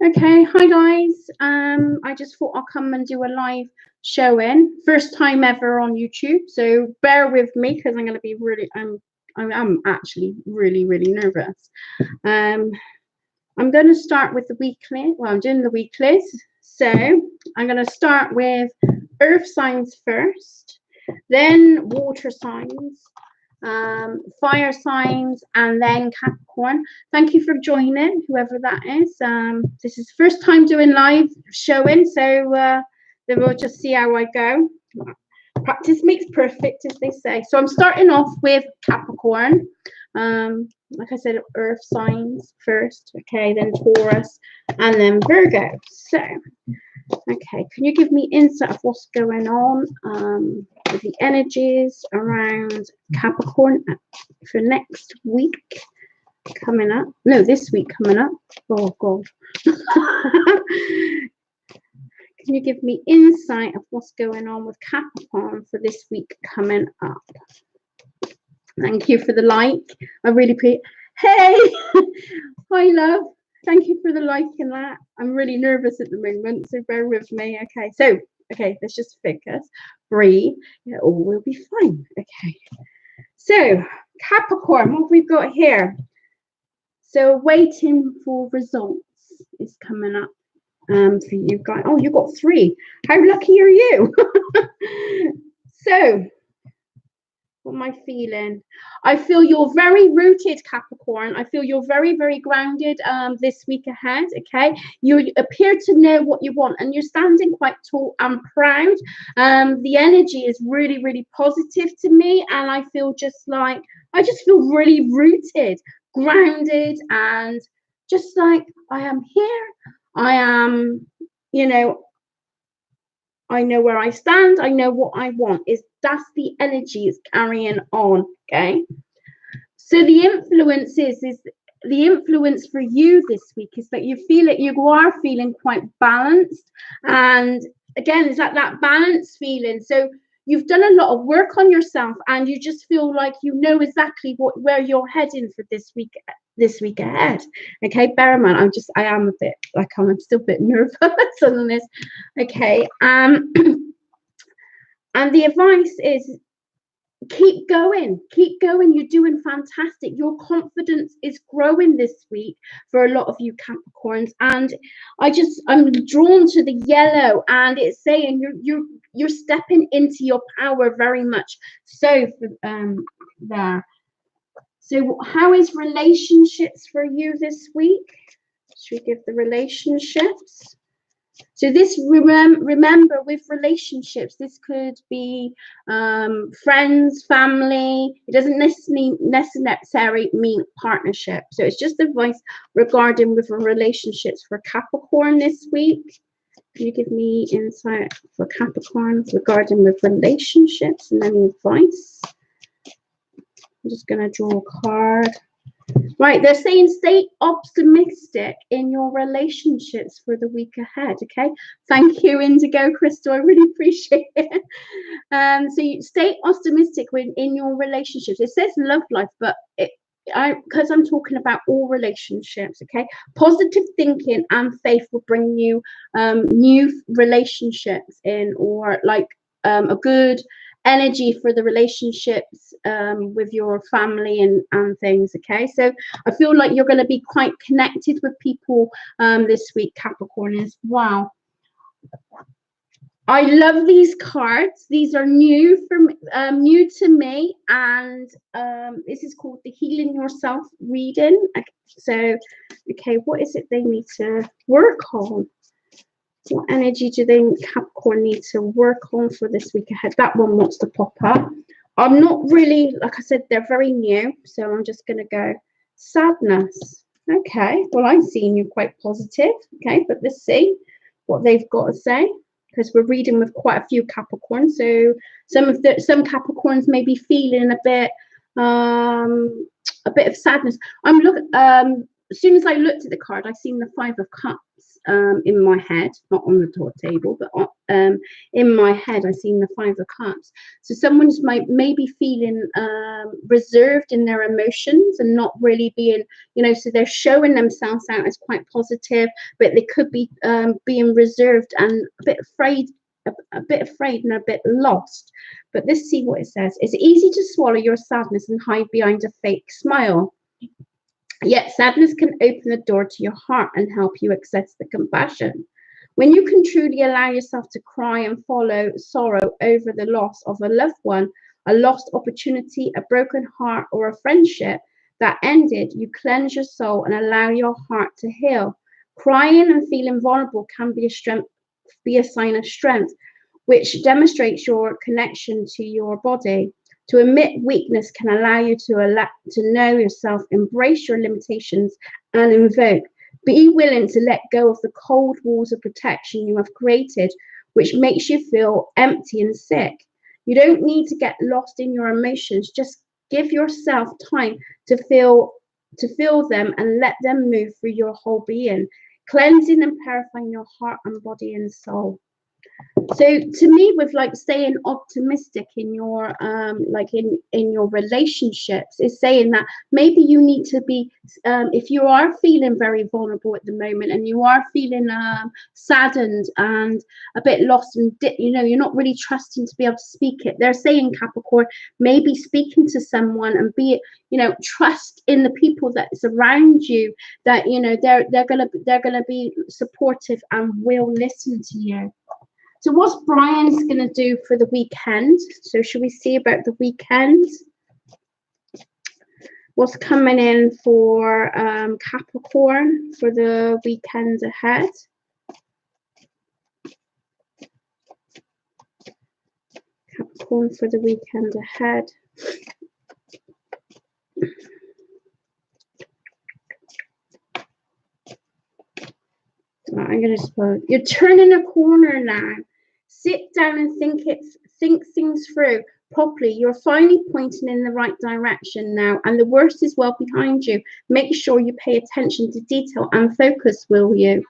Okay, hi guys. I just thought I'll come and do a live showing. First time ever on YouTube, so bear with me because I'm gonna be really I'm actually really nervous. I'm gonna start with the weekly. Well, I'm doing the weeklies. So I'm gonna start with earth signs first, then water signs, fire signs, and then Capricorn. Thank you for joining, whoever that is. This is first time doing live showing, so then we'll just see how I go. Practice makes perfect, as they say. So I'm starting off with Capricorn. Like I said, earth signs first, okay, then Taurus, and then Virgo. So okay, can you give me insight of what's going on with the energies around Capricorn for next week coming up? No, this week coming up. Oh, God. Can you give me insight of what's going on with Capricorn for this week coming up? Thank you for the like. I really appreciate. Hey! Hi, love. Thank you for the like in that. I'm really nervous at the moment, so bear with me. Okay, so, okay, let's just focus. Breathe. It all will be fine. Okay. So, Capricorn, what we've got here. So, waiting for results is coming up for you guys. Oh, you got 3. How lucky are you? So, what am I feeling? I feel you're very rooted, Capricorn. I feel you're very grounded this week ahead, okay? You appear to know what you want and you're standing quite tall and proud. The energy is really positive to me, and I feel just like, I just feel really rooted, grounded, and just like I am here. I am, you know, I know where I stand. I know what I want. That's the energy is carrying on. Okay. So the influence is the influence for you this week is that you feel it. You are feeling quite balanced, and again, it's like that balance feeling. So you've done a lot of work on yourself, and you just feel like you know exactly where you're heading for this week ahead. Okay, bear in mind, I am a bit like I'm still a bit nervous on this. Okay, and the advice is keep going. You're doing fantastic. Your confidence is growing this week for a lot of you Capricorns, and I'm drawn to the yellow, and it's saying you're stepping into your power very much. So there. So how is relationships for you this week? Should we give the relationships? So this, remember, with relationships, this could be friends, family. It doesn't necessarily mean partnership. So it's just advice regarding with relationships for Capricorn this week. Can you give me insight for Capricorn regarding with relationships and any advice? I'm just going to draw a card. Right, they're saying stay optimistic in your relationships for the week ahead. Okay, thank you, Indigo Crystal. I really appreciate it. So you stay optimistic in your relationships. It says love life, but because I'm talking about all relationships. Okay, positive thinking and faith will bring you new relationships in, or like a good energy for the relationships with your family and things. Okay, so I feel like you're going to be quite connected with people this week, Capricorn. As wow, I love these cards. These are new to me, and this is called the Healing Yourself reading. So okay, what is it they need to work on? What energy do they Capricorn need to work on for this week ahead? That one wants to pop up. I'm not really, like I said, they're very new, so I'm just going to go sadness. Okay, well, I'm seeing you quite positive. Okay, but let's see what they've got to say, because we're reading with quite a few Capricorns. So some Capricorns may be feeling a bit of sadness. as soon as I looked at the card, I seen the Five of Cups in my head, not on the top table, but in my head, I seen the Five of Cups. So someone's maybe feeling reserved in their emotions and not really being, you know, so they're showing themselves out as quite positive, but they could be being reserved and a bit afraid and a bit lost. But let's see what it says. It's easy to swallow your sadness and hide behind a fake smile. Yet sadness can open the door to your heart and help you access the compassion. When you can truly allow yourself to cry and follow sorrow over the loss of a loved one, a lost opportunity, a broken heart, or a friendship that ended, you cleanse your soul and allow your heart to heal. Crying and feeling vulnerable can be a sign of strength, which demonstrates your connection to your body. To admit weakness can allow you to know yourself, embrace your limitations, and invoke. Be willing to let go of the cold walls of protection you have created, which makes you feel empty and sick. You don't need to get lost in your emotions. Just give yourself time to feel them and let them move through your whole being, cleansing and purifying your heart and body and soul. So to me, with like staying optimistic in your like in your relationships, is saying that maybe you need to be if you are feeling very vulnerable at the moment and you are feeling saddened and a bit lost and you know, you're not really trusting to be able to speak it. They're saying, Capricorn, maybe speaking to someone and be, you know, trust in the people that's around you, that, you know, they're gonna be supportive and will listen to you. So what's Brian's going to do for the weekend? So should we see about the weekend? What's coming in for Capricorn for the weekend ahead? Capricorn for the weekend ahead. I'm going to suppose you're turning a corner now. Sit down and think things through properly. You're finally pointing in the right direction now, and the worst is well behind you. Make sure you pay attention to detail and focus, will you?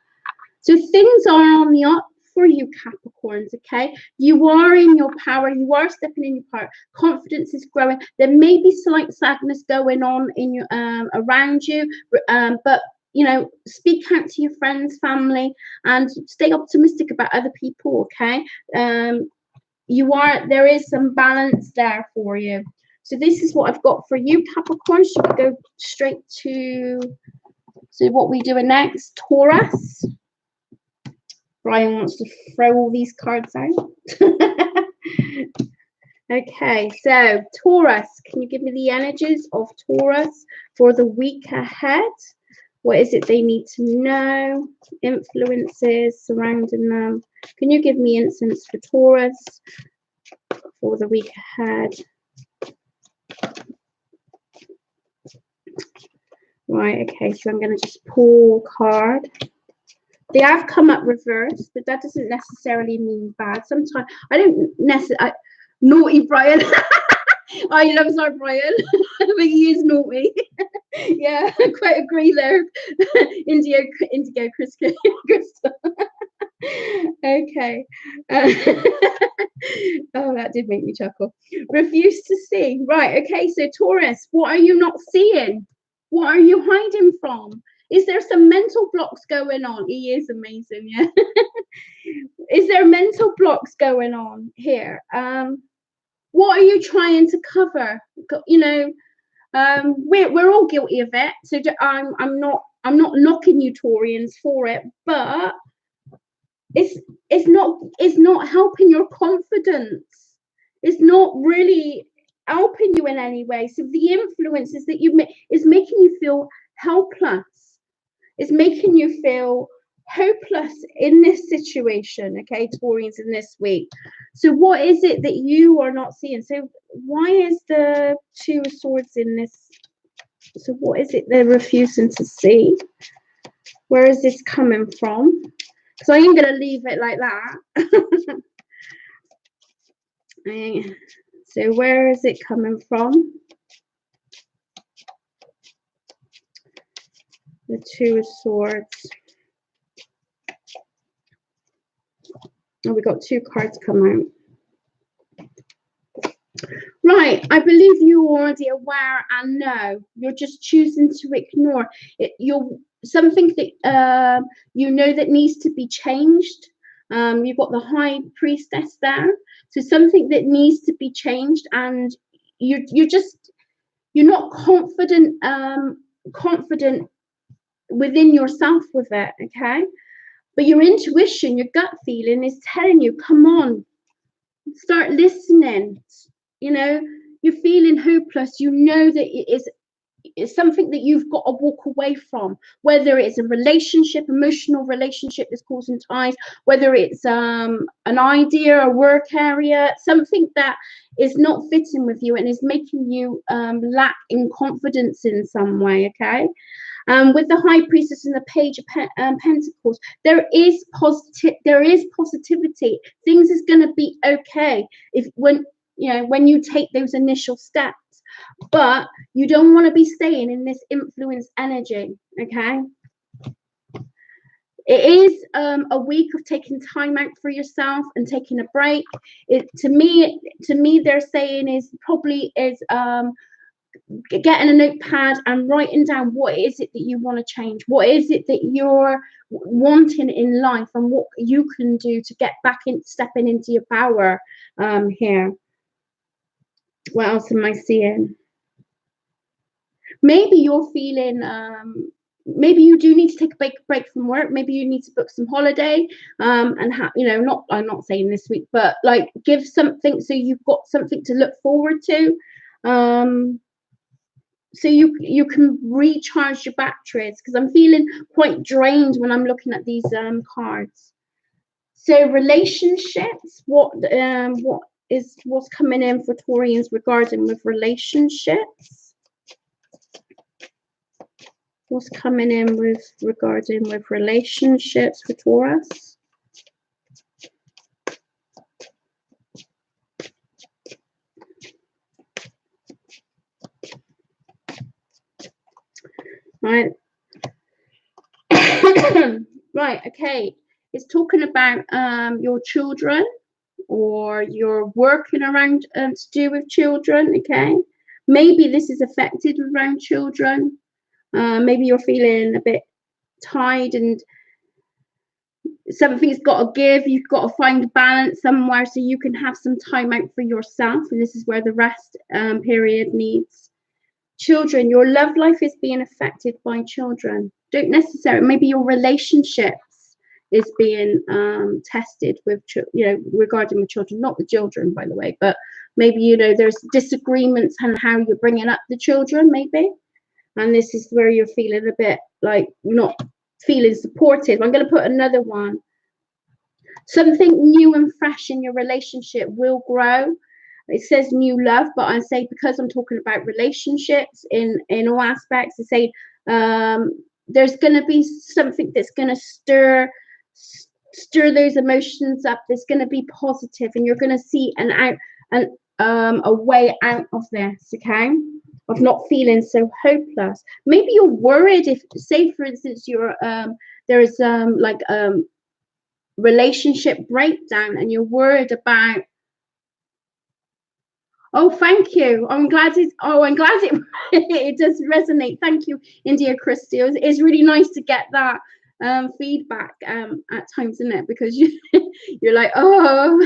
So things are on the up for you, Capricorns, okay? You are in your power. You are stepping in your power. Confidence is growing. There may be slight sadness going on in your around you, but you know, speak out to your friends, family, and stay optimistic about other people, okay? There is some balance there for you. So this is what I've got for you, Capricorn. Should we go straight to what we doing next? Taurus. Brian wants to throw all these cards out. Okay, so Taurus, can you give me the energies of Taurus for the week ahead? What is it they need to know? Influences surrounding them. Can you give me insights for Taurus for the week ahead? Right, okay, so I'm going to just pull a card. They have come up reversed, but that doesn't necessarily mean bad. Sometimes I don't necessarily. Naughty Brian. I love our Brian, but he is naughty. Yeah, I quite agree there. Indigo, Crystal. Okay. Oh, that did make me chuckle. Refuse to see. Right. Okay. So Taurus, what are you not seeing? What are you hiding from? Is there some mental blocks going on? He is amazing. Yeah. Is there mental blocks going on here? What are you trying to cover? You know, we're all guilty of it. So I'm not knocking you Taurians for it, but it's not helping your confidence. It's not really helping you in any way. So the influences that you make is making you feel helpless. It's making you feel hopeless in this situation, okay, Taurians, in this week. So what is it that you are not seeing? So why is the Two of Swords in this? So what is it they're refusing to see? Where is this coming from? Because I ain't going to leave it like that. So where is it coming from? The Two of Swords. Oh, we got 2 cards come out. Right, I believe you're already aware and know. You're just choosing to ignore it. You're something that you know that needs to be changed. You've got the High Priestess there, so something that needs to be changed, and you're not confident confident within yourself with it. Okay, but your intuition, your gut feeling is telling you, come on, start listening. You know, you're feeling hopeless. You know that it's something that you've got to walk away from, whether it's a relationship, emotional relationship that's causing ties, whether it's an idea, a work area, something that is not fitting with you and is making you lack in confidence in some way. Okay. With the High Priestess and the Page of Pentacles, there is positivity. Things is going to be okay when you take those initial steps, but you don't want to be staying in this influence energy. Okay, it is a week of taking time out for yourself and taking a break. To me they're saying is probably getting a notepad and writing down what is it that you want to change, what is it that you're wanting in life, and what you can do to get back in, stepping into your power here. What else am I seeing? Maybe you're feeling maybe you do need to take a break from work. Maybe you need to book some holiday and have, I'm not saying this week, but like give something so you've got something to look forward to. So you can recharge your batteries, because I'm feeling quite drained when I'm looking at these cards. So relationships, what's coming in for Taurians regarding with relationships? What's coming in regarding with relationships for Taurus? Right. Right, okay. It's talking about your children, or you're working around to do with children. Okay, maybe this is affected around children. Maybe you're feeling a bit tired and something's got to give. You've got to find a balance somewhere so you can have some time out for yourself, and this is where the rest period needs. Children, your love life is being affected by children. Don't necessarily, maybe your relationships is being tested with, regarding the children, not the children, by the way, but maybe, there's disagreements on how you're bringing up the children, maybe. And this is where you're feeling a bit like not feeling supported. I'm going to put another one. Something new and fresh in your relationship will grow. It says new love, but I say, because I'm talking about relationships in all aspects, I say there's going to be something that's going to stir those emotions up. There's going to be positive, and you're going to see a way out of this. Okay, of not feeling so hopeless. Maybe you're worried if, say, for instance, there's relationship breakdown, and you're worried about. Oh, thank you. I'm glad it it does resonate. Thank you, India Christie. It's really nice to get that feedback at times, isn't it? Because you're like, oh.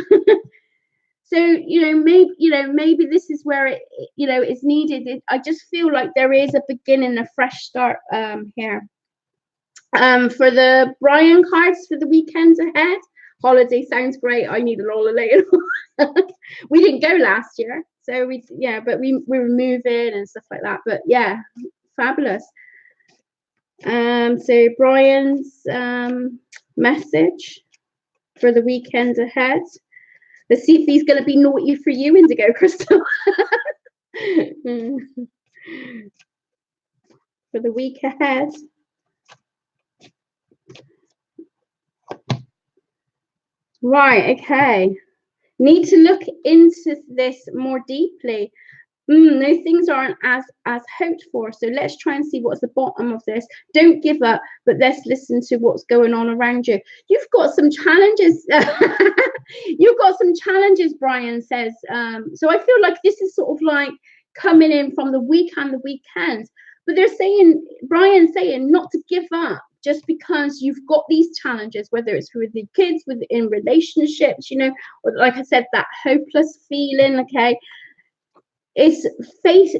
So maybe this is where it's needed. I just feel like there is a beginning, a fresh start here. For the Brian cards for the weekend ahead. Holiday sounds great. I need a holiday. We didn't go last year, so but we were moving and stuff like that. But yeah, fabulous. So Brian's message for the weekend ahead. Let's see if he's going to be naughty for you, Indigo Crystal. For the week ahead. Right, okay. Need to look into this more deeply. No, things aren't as hoped for. So let's try and see what's the bottom of this. Don't give up, but let's listen to what's going on around you. You've got some challenges. You've got some challenges, Brian says. So I feel like this is sort of like coming in from the week and the weekend. But they're saying, Brian's saying, not to give up just because you've got these challenges, whether it's with the kids, within relationships, you know, or like I said, that hopeless feeling, okay? It's faith.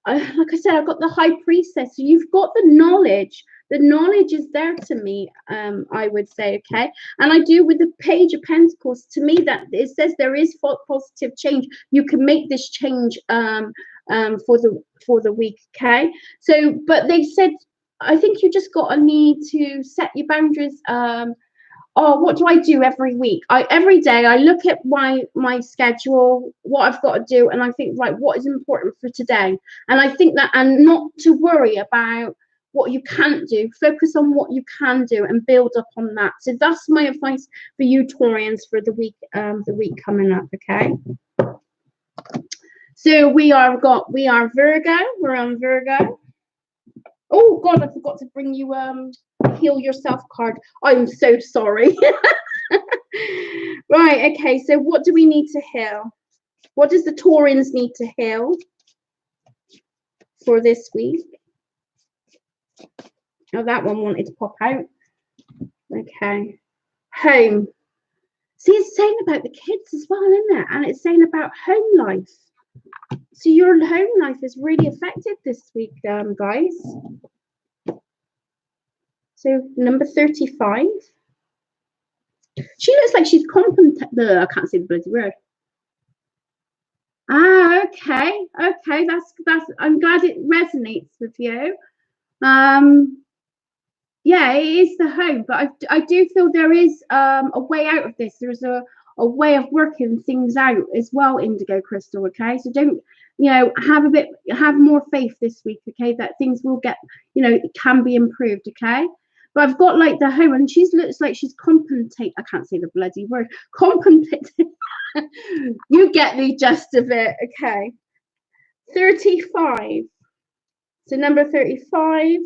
Like I said, I've got the high priestess. So you've got the knowledge. The knowledge is there to me, I would say, okay? And I do with the Page of Pentacles. To me, that it says there is positive change. You can make this change for the week, okay? So, but they said, I think you just got to need to set your boundaries. Oh, what do I do every week? Every day I look at my schedule, what I've got to do, and I think, right, what is important for today? And I think that, and not to worry about what you can't do. Focus on what you can do and build up on that. So that's my advice for you Taurians for the week coming up, okay? So we are Virgo. We're on Virgo. Oh God, I forgot to bring you heal yourself card. I'm so sorry. Right, okay, so what do we need to heal? What does the Taurans need to heal for this week? Oh, that one wanted to pop out. Okay. Home. See, it's saying about the kids as well, isn't it? And it's saying about home life. So your home life is really affected this week, guys. So number 35. She looks like she's I can't see the bloody word. Ah, okay. Okay, that's I'm glad it resonates with you. Yeah, it is the home, but I do feel there is a way out of this. There's a way of working things out as well, Indigo Crystal, okay? So don't, you know, have more faith this week, okay, that things will get, you know, it can be improved, okay? But I've got like the home, and she looks like she's I can't say the bloody word. You get the gist of it, okay? 35. So number 35.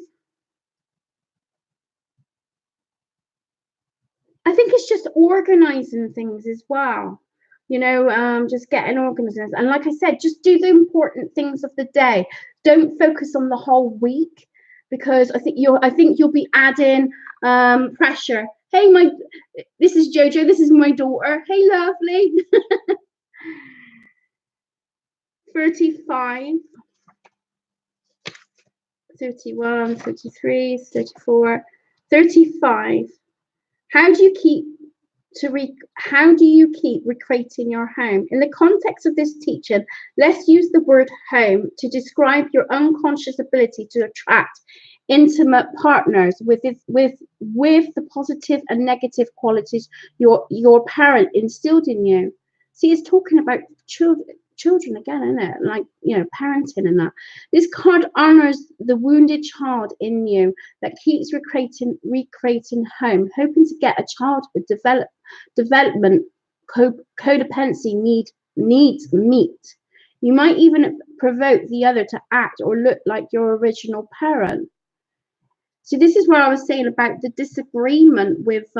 I think it's just organizing things as well. You know, just getting organized. And like I said, just do the important things of the day. Don't focus on the whole week, because I think you'll be adding pressure. Hey, this is Jojo. This is my daughter. Hey, lovely. 35, 31, 33, 34, 35. How do you keep recreating your home? In the context of this teaching, let's use the word home to describe your unconscious ability to attract intimate partners with the positive and negative qualities your parent instilled in you. See, it's talking about children again, isn't it? Like, you know, parenting and that. This card honors the wounded child in you that keeps recreating home, hoping to get a childhood development codependency needs meet. You might even provoke the other to act or look like your original parent. So this is where I was saying about the disagreement with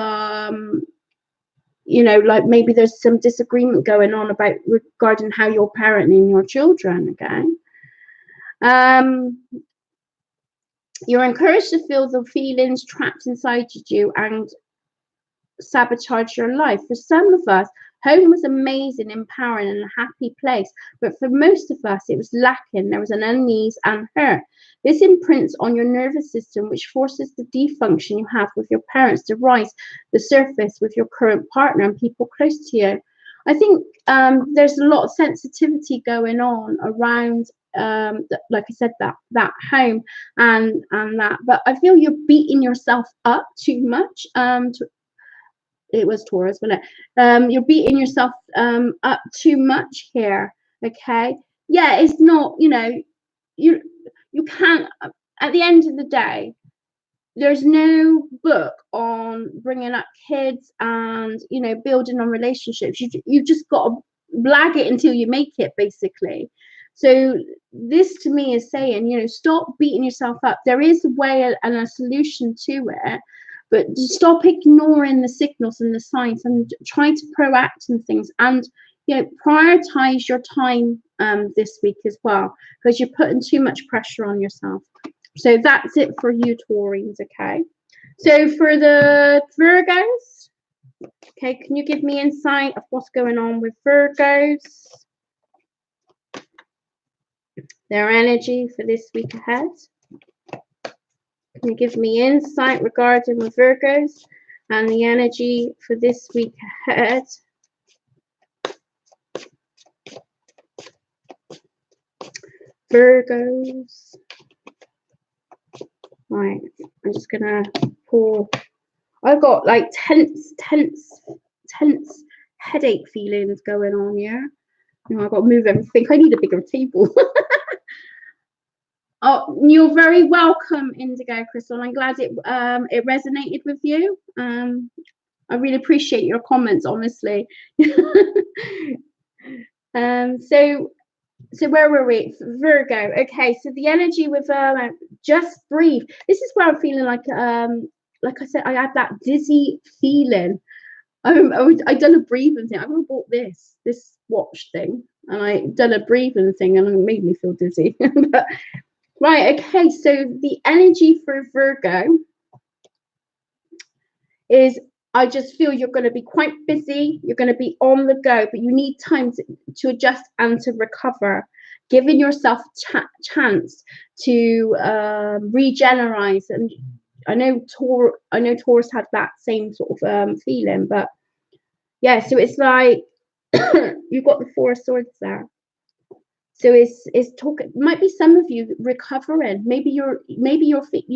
you know, like maybe there's some disagreement going on about regarding how you're parenting your children, okay? You're encouraged to feel the feelings trapped inside you and sabotage your life. For some of us, home was amazing, empowering, and a happy place, but for most of us, it was lacking. There was an unease and hurt. This imprints on your nervous system, which forces the dysfunction you have with your parents to rise the surface with your current partner and people close to you. I think there's a lot of sensitivity going on around, like I said, that home and that. But I feel you're beating yourself up too much. It was Taurus, wasn't it? You're beating yourself up too much here, okay? Yeah, it's not, you know, you can't, at the end of the day, there's no book on bringing up kids and, you know, building on relationships. You've just got to blag it until you make it, basically. So this to me is saying, you know, stop beating yourself up. There is a way and a solution to it, but stop ignoring the signals and the signs and try to proact in things, and you know, prioritize your time this week as well, because you're putting too much pressure on yourself. So that's it for you, Taurines. Okay, so for the Virgos, okay, can you give me insight of what's going on with Virgos, their energy for this week ahead? Can you give me insight regarding the Virgos and the energy for this week ahead? Virgos. Right, I'm just gonna pull. I've got like tense headache feelings going on here. You know, I've got to move everything. I need a bigger table. Oh, you're very welcome, Indigo Crystal. I'm glad it resonated with you. I really appreciate your comments, honestly. So where were we? Virgo. Okay, so the energy with just breathe. This is where I'm feeling like I said, I had that dizzy feeling. I done a breathing thing. I bought this watch thing, and I done a breathing thing, and it made me feel dizzy. But, right, okay, so the energy for Virgo is, I just feel you're going to be quite busy, you're going to be on the go, but you need time to adjust and to recover, giving yourself chance to regenerate. And I know Taurus had that same sort of feeling, but yeah, so it's like you've got the Four of Swords there. So it's talking. Might be some of you recovering. Maybe you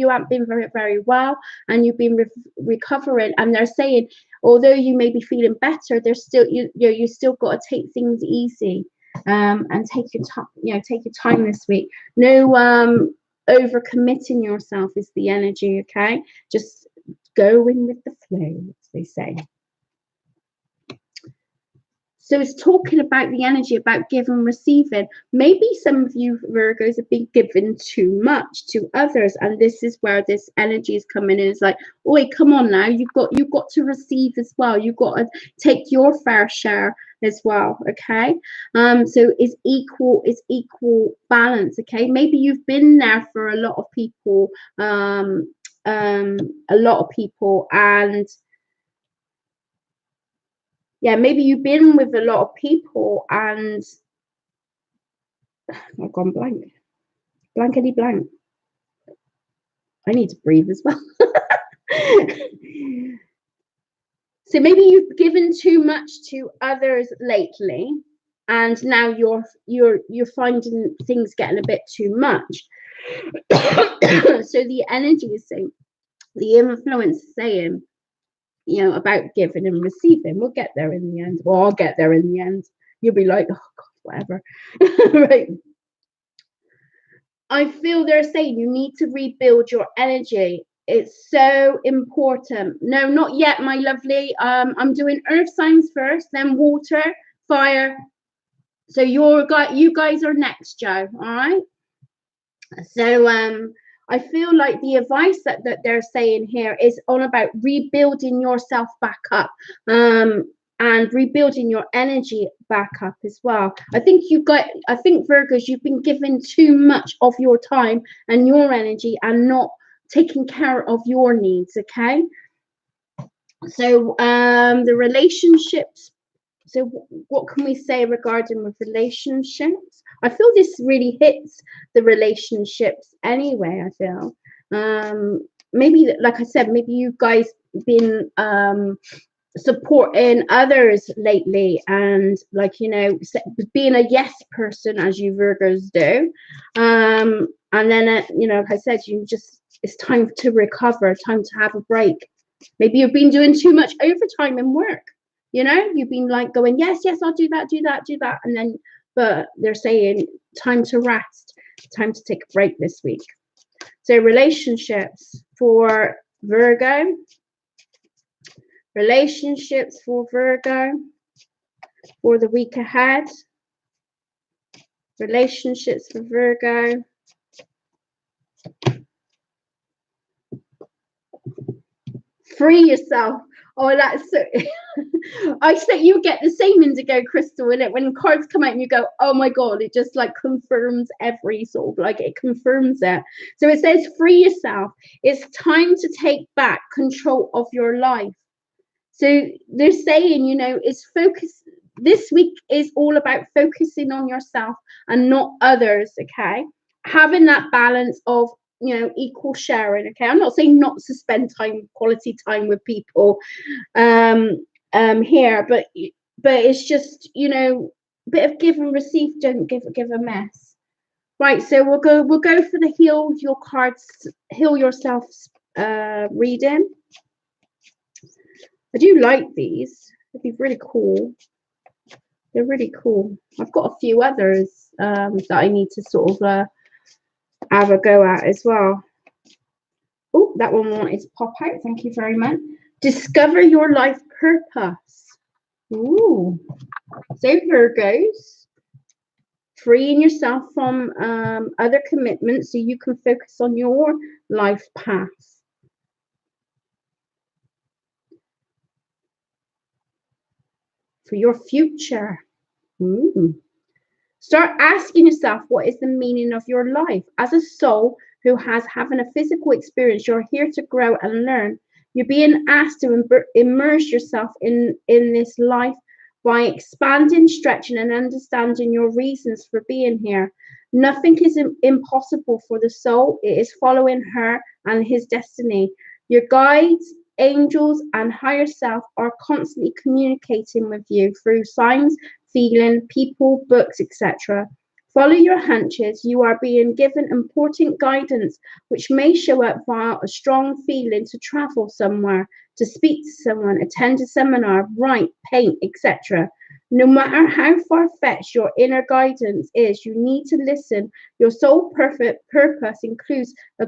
haven't been very well, and you've been recovering. And they're saying, although you may be feeling better, there's still you still got to take things easy, and take your time. Take your time this week. No overcommitting yourself is the energy. Okay, just going with the flow, as they say. So it's talking about the energy, about giving and receiving. Maybe some of you Virgos have been given too much to others, and this is where this energy is coming in. It's like, oi, come on now, you've got to receive as well. You've got to take your fair share as well. Okay. So it's equal balance. Okay. Maybe you've been there for a lot of people, and yeah, maybe you've been with a lot of people and I've gone blank. Blankety blank. I need to breathe as well. So maybe you've given too much to others lately, and now you're finding things getting a bit too much. So the energy is saying, the influence is saying, about giving and receiving. We'll get there in the end. Well, I'll get there in the end. You'll be like, oh God, whatever. Right. I feel they're saying you need to rebuild your energy. It's so important. No, not yet, my lovely. I'm doing earth signs first, then water, fire. So you guys are next, Joe. All right. So I feel like the advice that they're saying here is on about rebuilding yourself back up, and rebuilding your energy back up as well. I think Virgos, you've been given too much of your time and your energy and not taking care of your needs. Okay. So the relationships. So what can we say regarding with relationships? I feel this really hits the relationships anyway. I feel maybe, like I said, maybe you guys been supporting others lately, and being a yes person, as you Virgos do, and then like I said, it's time to recover, time to have a break. Maybe you've been doing too much overtime in work. You've been like going, yes, I'll do that. And then, but they're saying time to rest, time to take a break this week. So relationships for Virgo. Relationships for Virgo for the week ahead. Relationships for Virgo. Free yourself. Oh, that's so I expect you get the same indigo crystal in it when cards come out and you go, oh my god, it just like confirms every sort of like, it confirms it. So it says free yourself. It's time to take back control of your life. So they're saying, you know, it's focus. This week is all about focusing on yourself and not others. Okay, having that balance of, you know, equal sharing. Okay, I'm not saying not to spend quality time with people here, but it's just, you know, a bit of give and receive. Don't give a mess. Right, so we'll go for the heal your cards, heal yourself reading. I do like these. They'd be really cool. They're really cool. I've got a few others that I need to sort of have a go at as well. Oh, that one wanted to pop out. Thank you very much. Discover your life purpose. Ooh. So Virgos, freeing yourself from other commitments so you can focus on your life path. For your future. Ooh. Start asking yourself, what is the meaning of your life? As a soul who has having a physical experience, you're here to grow and learn. You're being asked to immerse yourself in this life by expanding, stretching, and understanding your reasons for being here. Nothing is impossible for the soul. It is following her and his destiny. Your guides, angels, and higher self are constantly communicating with you through signs, feeling, people, books, etc. Follow your hunches. You are being given important guidance, which may show up via a strong feeling to travel somewhere, to speak to someone, attend a seminar, write, paint, etc. No matter how far-fetched your inner guidance is, you need to listen. Your sole purpose includes a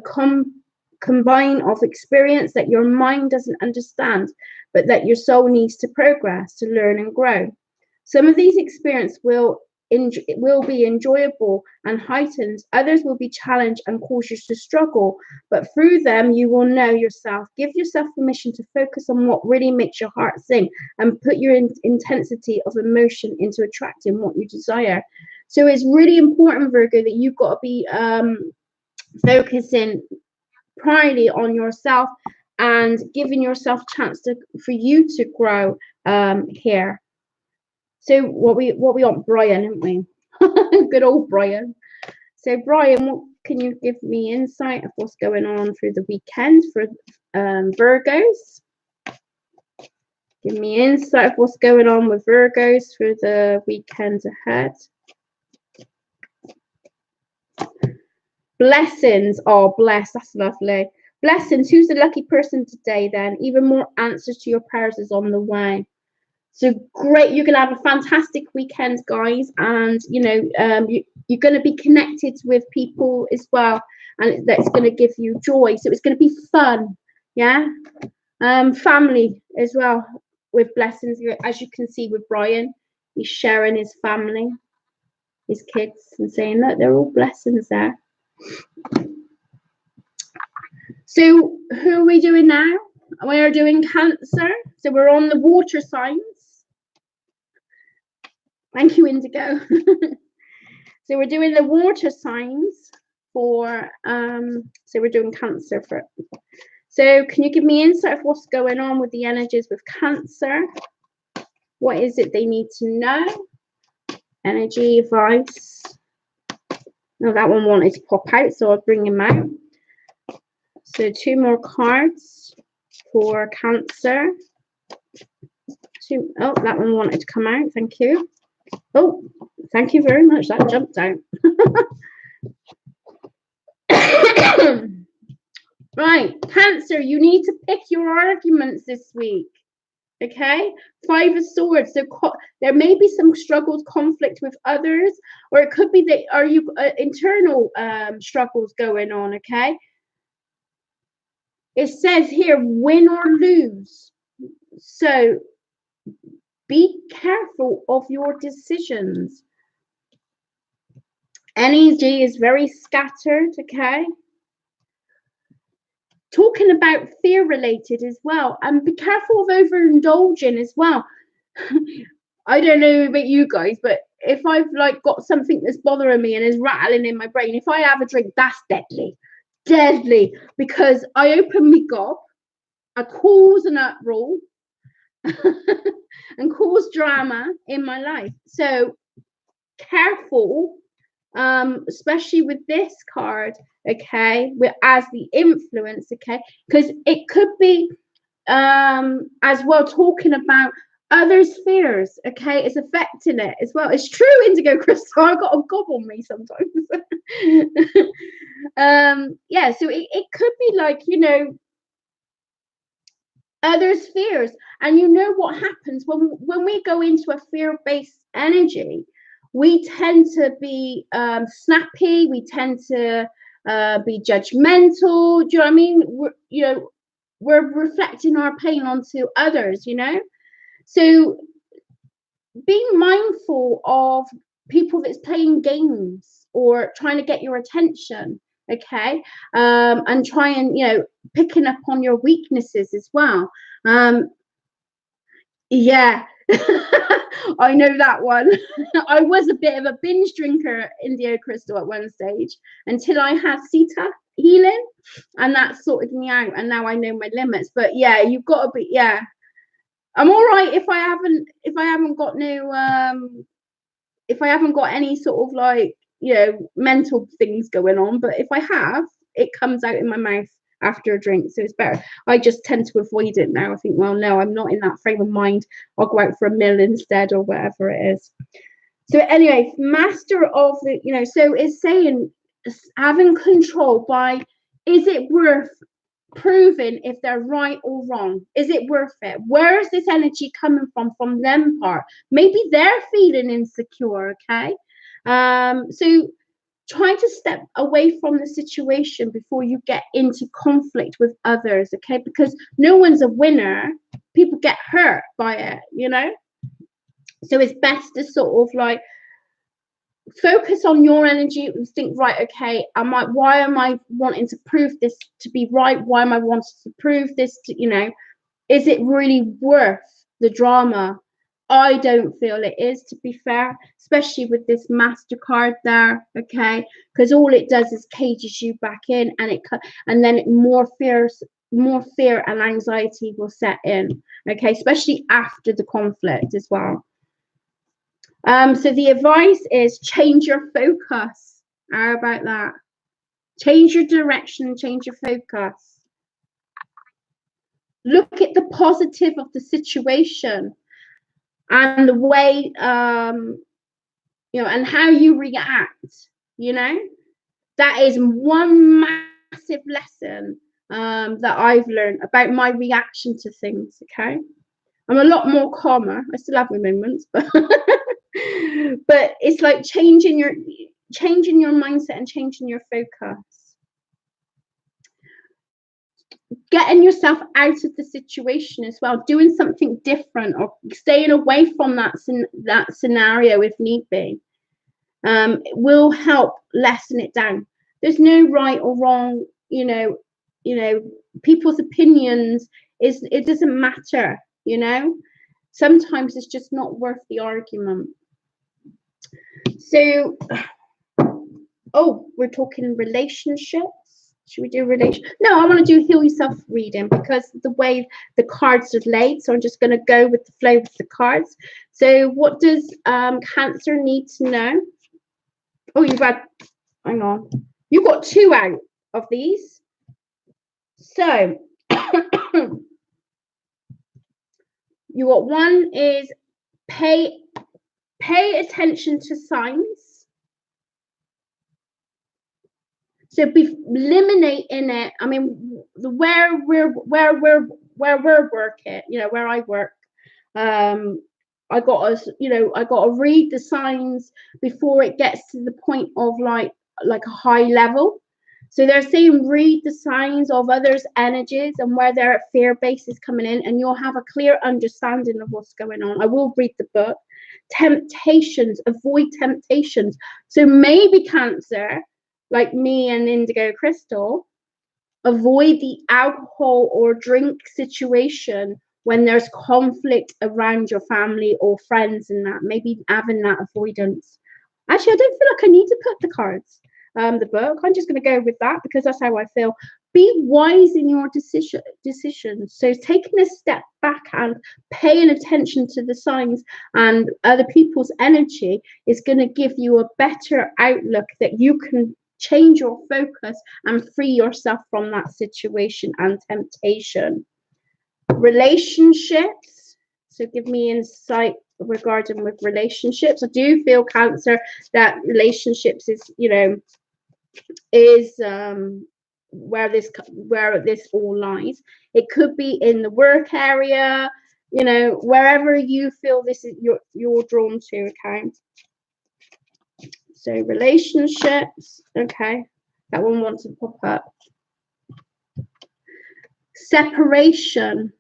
combine of experience that your mind doesn't understand, but that your soul needs to progress, to learn and grow. Some of these experiences will be enjoyable and heightened. Others will be challenged and cause you to struggle, but through them you will know yourself. Give yourself permission to focus on what really makes your heart sing and put your intensity of emotion into attracting what you desire. So it's really important, Virgo, that you've got to be focusing primarily on yourself and giving yourself a chance for you to grow here. So what we want, Brian, haven't we? Good old Brian. So Brian, what can you give me insight of what's going on through the weekend for Virgos? Give me insight of what's going on with Virgos through the weekend ahead. Blessings. Oh, bless. That's lovely. Blessings. Who's the lucky person today then? Even more answers to your prayers is on the way. So great. You're going to have a fantastic weekend, guys. And, you know, you're going to be connected with people as well. And that's going to give you joy. So it's going to be fun. Yeah. Family as well with blessings. As you can see with Brian, he's sharing his family, his kids, and saying, look, they're all blessings there. So who are we doing now? We are doing Cancer. So we're on the water signs. Thank you, Indigo. So we're doing the water signs for so we're doing Cancer for. So can you give me insight of what's going on with the energies with Cancer? What is it they need to know? Energy advice. No, that one wanted to pop out, so I'll bring him out. So 2 more cards for Cancer. Oh, that one wanted to come out. Thank you. Oh, thank you very much. That jumped out. Right, Cancer, you need to pick your arguments this week. Okay, 5 of Swords. So there may be some struggles, conflict with others, or it could be that are you internal struggles going on. Okay, it says here win or lose. So be careful of your decisions. Energy is very scattered, okay? Talking about fear related as well, and be careful of overindulging as well. I don't know about you guys, but if I've like got something that's bothering me and is rattling in my brain, if I have a drink, that's deadly, because I open me gob, I cause an uproar and cause drama in my life. So careful, especially with this card, okay, as the influence, okay, because it could be as well talking about others' fears, okay, it's affecting it as well. It's true, Indigo Crystal. I've got a gob on me sometimes. Yeah, so it could be like, you know, others' fears. And you know what happens when we go into a fear-based energy, we tend to be snappy, we tend to be judgmental. Do you know what I mean? We're reflecting our pain onto others, you know? So being mindful of people that's playing games or trying to get your attention, okay, and try and, you know, picking up on your weaknesses as well. Yeah. I know that one. I was a bit of a binge drinker, Indio Crystal, at one stage, until I had Sita healing, and that sorted me out, and now I know my limits. But yeah, you've got to be, yeah, I'm all right if I haven't got no if I haven't got any sort of like, you know, mental things going on. But if I have, it comes out in my mouth after a drink, so it's better. I just tend to avoid it now. I think, well, no, I'm not in that frame of mind. I'll go out for a meal instead, or whatever it is. So anyway, master of the, you know, so it's saying having control by, is it worth proving if they're right or wrong? Is it worth it? Where is this energy coming from them part? Maybe they're feeling insecure, okay? So try to step away from the situation before you get into conflict with others, okay? Because no one's a winner. People get hurt by it, you know? So it's best to sort of like focus on your energy and think, right, okay, why am I wanting to prove this to be right? Why am I wanting to prove this to, you know, is it really worth the drama? I don't feel it is, to be fair, especially with this MasterCard there, okay? Because all it does is cages you back in, and then more fear and anxiety will set in, okay? Especially after the conflict as well. So the advice is change your focus. How about that? Change your direction, change your focus. Look at the positive of the situation and the way, you know, and how you react, you know. That is one massive lesson that I've learned about my reaction to things, okay? I'm a lot more calmer. I still have my moments, but but it's like changing your mindset and changing your focus, getting yourself out of the situation as well, doing something different or staying away from that scenario if need be. It will help lessen it down. There's no right or wrong, you know, people's opinions, it doesn't matter, you know. Sometimes it's just not worth the argument. So, oh, we're talking relationships. Should we do relation? No, I want to do heal yourself reading because the way the cards are laid. So I'm just going to go with the flow of the cards. So what does Cancer need to know? Oh, you've had, hang on. You got 2 out of these. So you got one is pay attention to signs. So be eliminating it. I mean, where we're working, you know, where I work. I got to read the signs before it gets to the point of like a high level. So they're saying read the signs of others' energies and where their fear base is coming in, and you'll have a clear understanding of what's going on. I will read the book. Temptations, avoid temptations. So maybe Cancer, like me and Indigo Crystal, avoid the alcohol or drink situation when there's conflict around your family or friends, and that maybe having that avoidance. Actually, I don't feel like I need to put the cards, the book. I'm just going to go with that because that's how I feel. Be wise in your decisions. So taking a step back and paying attention to the signs and other people's energy is going to give you a better outlook that you can change your focus and free yourself from that situation and temptation. Relationships. So give me insight regarding with relationships. I do feel, Cancer, that relationships is, you know, is where this all lies. It could be in the work area, you know, wherever you feel this is you're drawn to. Okay. So relationships. Okay, that one wants to pop up. Separation.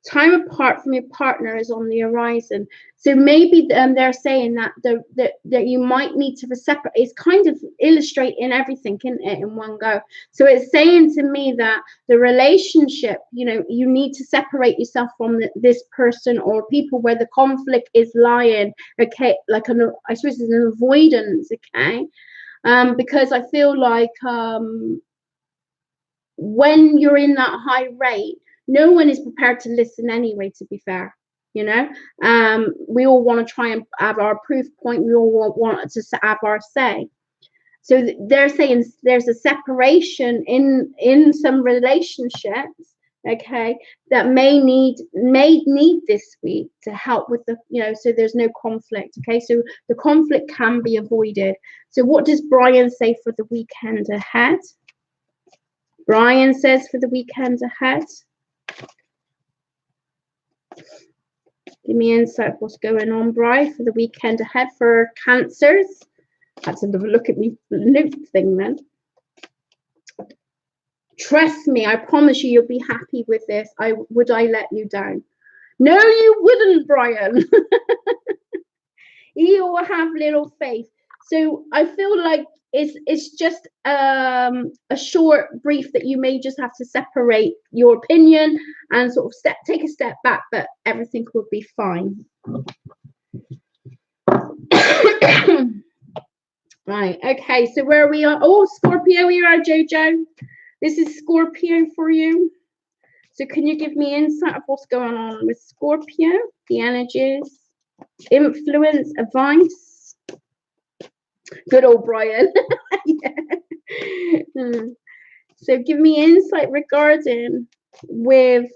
Time apart from your partner is on the horizon. So maybe they're saying that that you might need to separate. It's kind of illustrating everything in one go. So it's saying to me that the relationship, you know, you need to separate yourself from this person or people where the conflict is lying. Okay, like I suppose it's an avoidance. Okay, because I feel like when you're in that high rate, no one is prepared to listen anyway, to be fair. You know, we all want to try and have our proof point. We all want to have our say. So they're saying there's a separation in some relationships, okay, that may need this week to help with the, you know, so there's no conflict. Okay, so the conflict can be avoided. So what does Brian say for the weekend ahead? Brian says for the weekend ahead. Give me insight what's going on, Brian, for the weekend ahead for Cancers. Had to look at me note thing then. Trust me, I promise you'll be happy with this. Would I let you down? No, you wouldn't, Brian. You'll have little faith. So I feel like it's just a short brief that you may just have to separate your opinion and sort of take a step back, but everything will be fine. Right, okay, so where we are. Oh, Scorpio, you are, Jojo. This is Scorpio for you. So can you give me insight of what's going on with Scorpio, the energies, influence, advice? Good old Brian. Yeah. So give me insight regarding with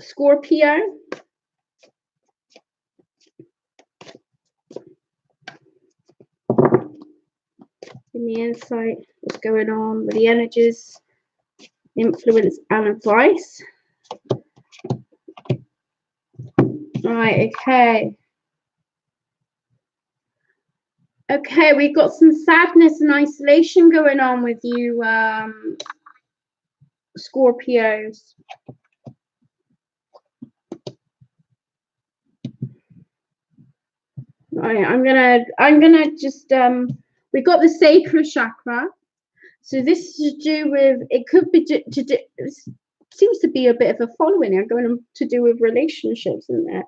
Scorpio. Give me insight what's going on with the energies, influence and advice. Right, okay. Okay, we've got some sadness and isolation going on with you, Scorpios. Right, I'm gonna just we got the sacral chakra. So this is to do with, it could be seems to be a bit of a following here going to do with relationships, isn't it?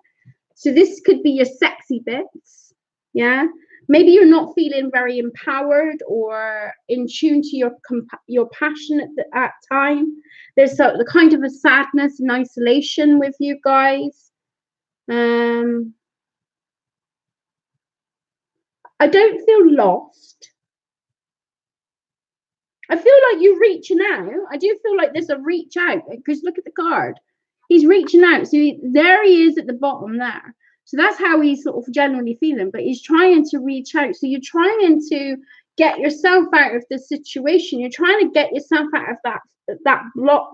So this could be your sexy bits, yeah. Maybe you're not feeling very empowered or in tune to your passion at that time. There's the kind of a sadness and isolation with you guys. I don't feel lost. I feel like you're reaching out. I do feel like there's a reach out because look at the card. He's reaching out. So there he is at the bottom there. So that's how he's sort of generally feeling, but he's trying to reach out. So you're trying to get yourself out of the situation. You're trying to get yourself out of that block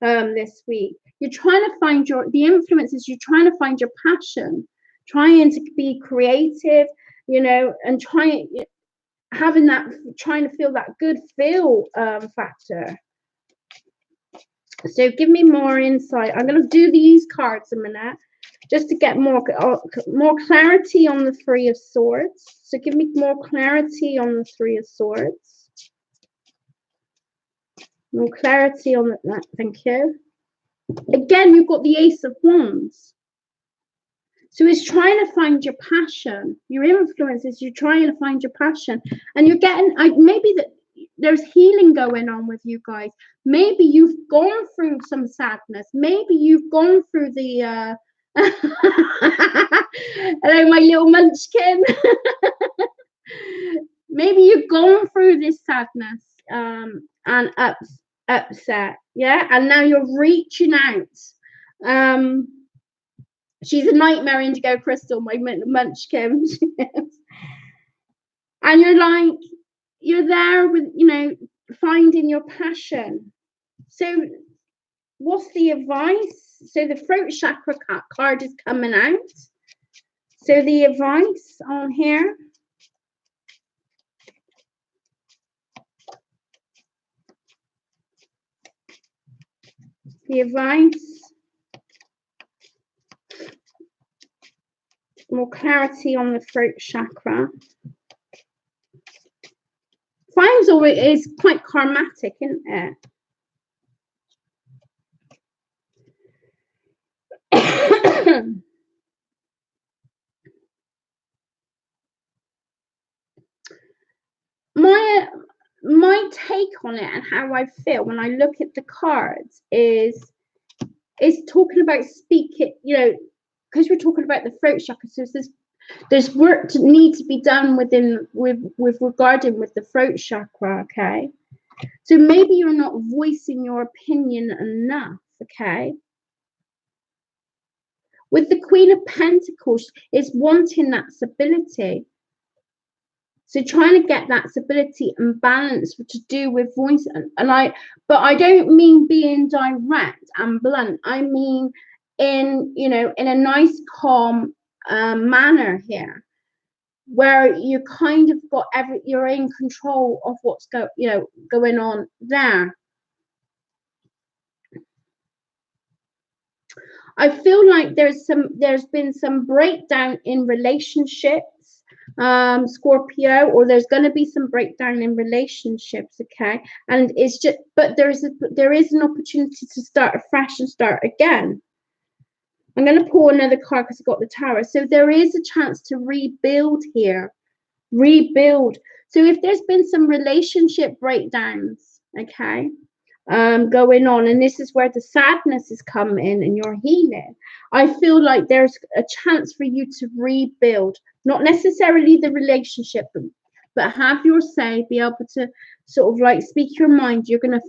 this week. You're trying to find the influences. You're trying to find your passion, trying to be creative, you know, and trying. having that, trying to feel that good feel factor. So give me more insight. I'm going to do these cards a minute just to get more clarity on the Three of Swords. So give me more clarity on the Three of Swords. More clarity on that. Thank you. Again, you've got the Ace of Wands. So it's trying to find your passion. Your influence is you're trying to find your passion. And you're getting, maybe that there's healing going on with you guys. Maybe you've gone through some sadness. Maybe you've gone through the, hello, my little munchkin. Maybe you've gone through this sadness and upset. Yeah. And now you're reaching out. She's a nightmare, Indigo Crystal, my munchkin. And you're like, you're there with, you know, finding your passion. So what's the advice? So the throat chakra card is coming out. So the advice on here. The advice. More clarity on the throat chakra. Five's always is quite karmatic, isn't it? My take on it and how I feel when I look at the cards is talking about speaking, you know, because we're talking about the throat chakra. So there's work to need to be done with regarding with the throat chakra. Okay, so maybe you're not voicing your opinion enough. Okay. With the Queen of Pentacles, it's wanting that stability. So trying to get that stability and balance to do with voice, but I don't mean being direct and blunt. I mean in, you know, in a nice, calm manner here, where you kind of got you're in control of what's going on there. I feel like there's been some breakdown in relationships. Scorpio, or there's going to be some breakdown in relationships, okay? And it's just, but there is an opportunity to start afresh and start again. I'm going to pull another card because I've got the Tower. So there is a chance to rebuild here. Rebuild. So if there's been some relationship breakdowns, okay, going on, and this is where the sadness is coming and you're healing, I feel like there's a chance for you to rebuild, not necessarily the relationship, but have your say, be able to sort of like speak your mind. You're gonna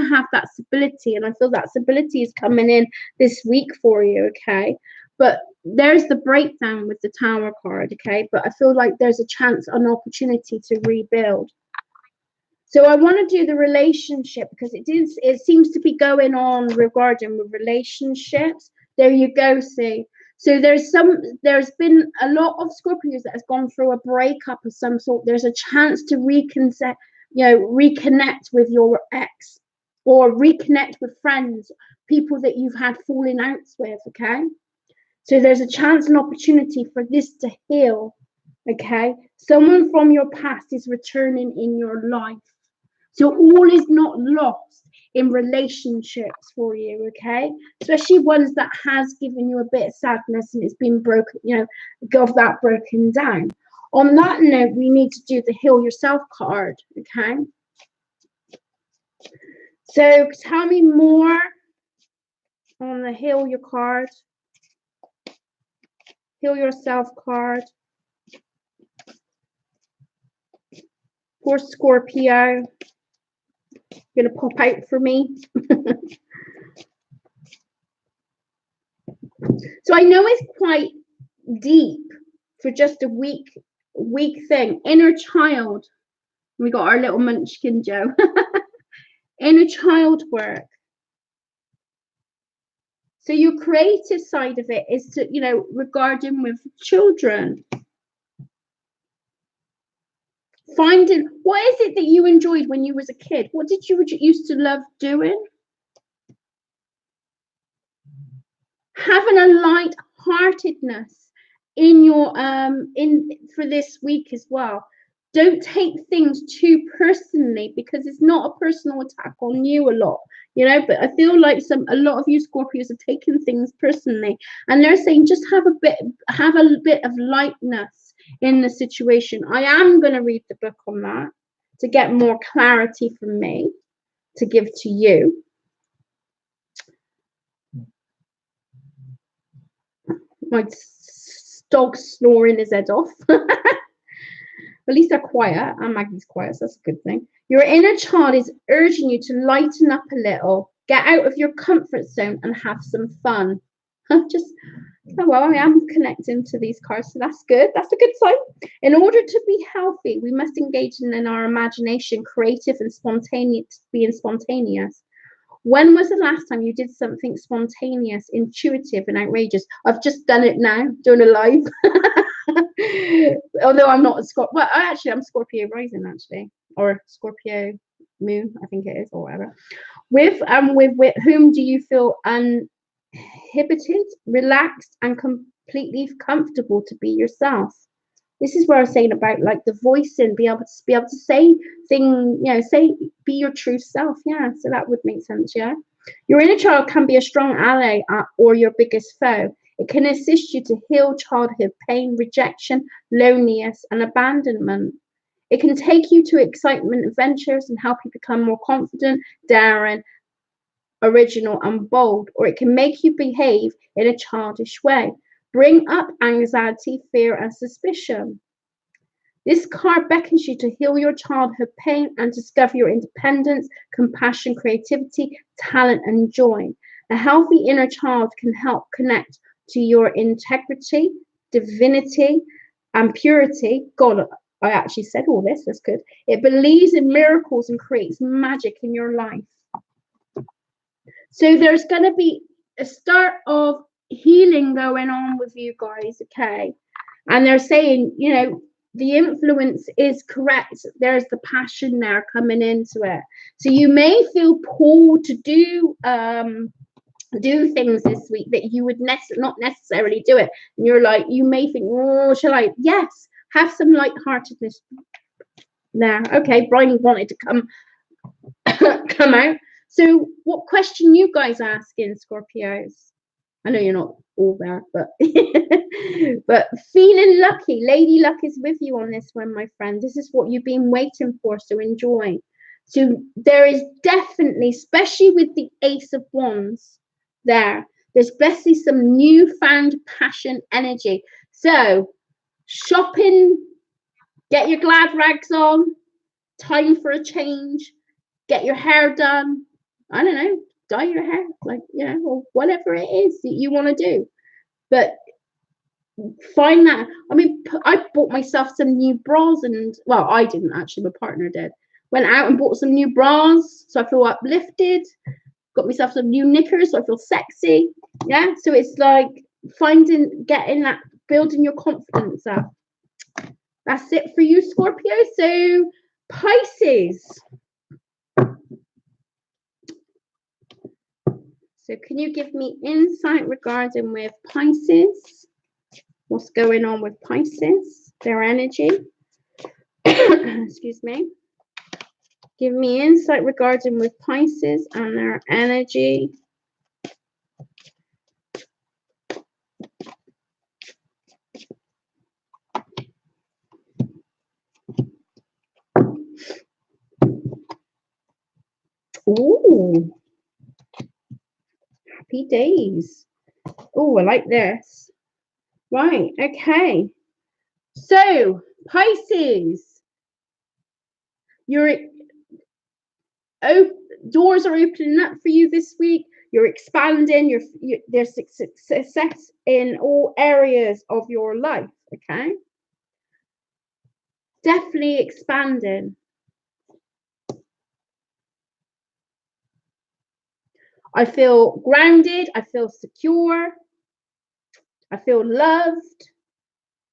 have that stability, and I feel that stability is coming in this week for you, okay? But there's the breakdown with the Tower card, okay? But I feel like there's a chance, an opportunity to rebuild. So I want to do the relationship because it seems to be going on regarding with relationships. There you go, see. So there's been a lot of Scorpios that has gone through a breakup of some sort. There's a chance to reconnect with your ex, or reconnect with friends, people that you've had falling outs with, okay? So there's a chance and opportunity for this to heal, okay? Someone from your past is returning in your life. So all is not lost in relationships for you, okay? Especially ones that has given you a bit of sadness and it's been broken, got that broken down. On that note, we need to do the Heal Yourself card, okay? So tell me more on the Heal Your card. Heal Yourself card. For Scorpio. Gonna pop out for me. So I know it's quite deep for just a week thing. Inner child. We got our little munchkin Joe. Inner child work. So your creative side of it is to, regarding with children. Finding what is it that you enjoyed when you was a kid? What did you used to love doing? Having a light-heartedness in your for this week as well. Don't take things too personally, because it's not a personal attack on you a lot, you know. But I feel like a lot of you Scorpios are taking things personally, and they're saying just have a bit of lightness in the situation. I am going to read the book on that to get more clarity from me to give to you. My dog's snoring his head off. At least they're quiet, and Maggie's quiet, so that's a good thing. Your inner child is urging you to lighten up a little, get out of your comfort zone and have some fun. Just, oh well, I am connecting to these cards, so that's good. That's a good sign. In order to be healthy, we must engage in our imagination, creative and spontaneous, being spontaneous. When was the last time you did something spontaneous, intuitive and outrageous? I've just done it now, doing a live. Although I'm not a Scorpio. Well, actually, I'm Scorpio rising, actually. Or Scorpio moon, I think it is, or whatever. With whom do you feel uninhibited, relaxed, and completely comfortable to be yourself? This is where I was saying about like the voicing, be able to say things, you know, be your true self. Yeah, so that would make sense. Yeah, your inner child can be a strong ally or your biggest foe. It can assist you to heal childhood pain, rejection, loneliness, and abandonment. It can take you to excitement, adventures, and help you become more confident, daring, original, and bold. Or it can make you behave in a childish way, bring up anxiety, fear, and suspicion. This card beckons you to heal your childhood pain and discover your independence, compassion, creativity, talent, and joy. A healthy inner child can help connect to your integrity, divinity, and purity. God, I actually said all this. That's good. It believes in miracles and creates magic in your life. So there's going to be a start of healing going on with you guys, okay? And they're saying, you know, the influence is correct. There's the passion there coming into it. So you may feel pulled to do things this week that you would not necessarily do it. And you're like, you may think, oh, shall I? Yes, have some lightheartedness there. Okay, Bryony wanted to come out. So what question you guys asking, Scorpios? I know you're not all there, but but feeling lucky. Lady Luck is with you on this one, my friend. This is what you've been waiting for, so enjoy. So there is definitely, especially with the Ace of Wands there's definitely some newfound passion energy. So shopping, get your glad rags on, time for a change, get your hair done. I don't know, dye your hair, like, you know, or whatever it is that you want to do. But find that. I mean, I bought myself some new bras, and well, I didn't actually, my partner did. Went out and bought some new bras, so I feel uplifted. Got myself some new knickers, so I feel sexy. Yeah, so it's like getting that, building your confidence up. That's it for you, Scorpio. So Pisces. So can you give me insight regarding with Pisces? What's going on with Pisces? Their energy. Excuse me. Give me insight regarding with Pisces and their energy. Ooh. Happy days. Oh, I like this. Right, okay. So, Pisces, doors are opening up for you this week. You're expanding. There's success in all areas of your life, okay? Definitely expanding. I feel grounded. I feel secure. I feel loved.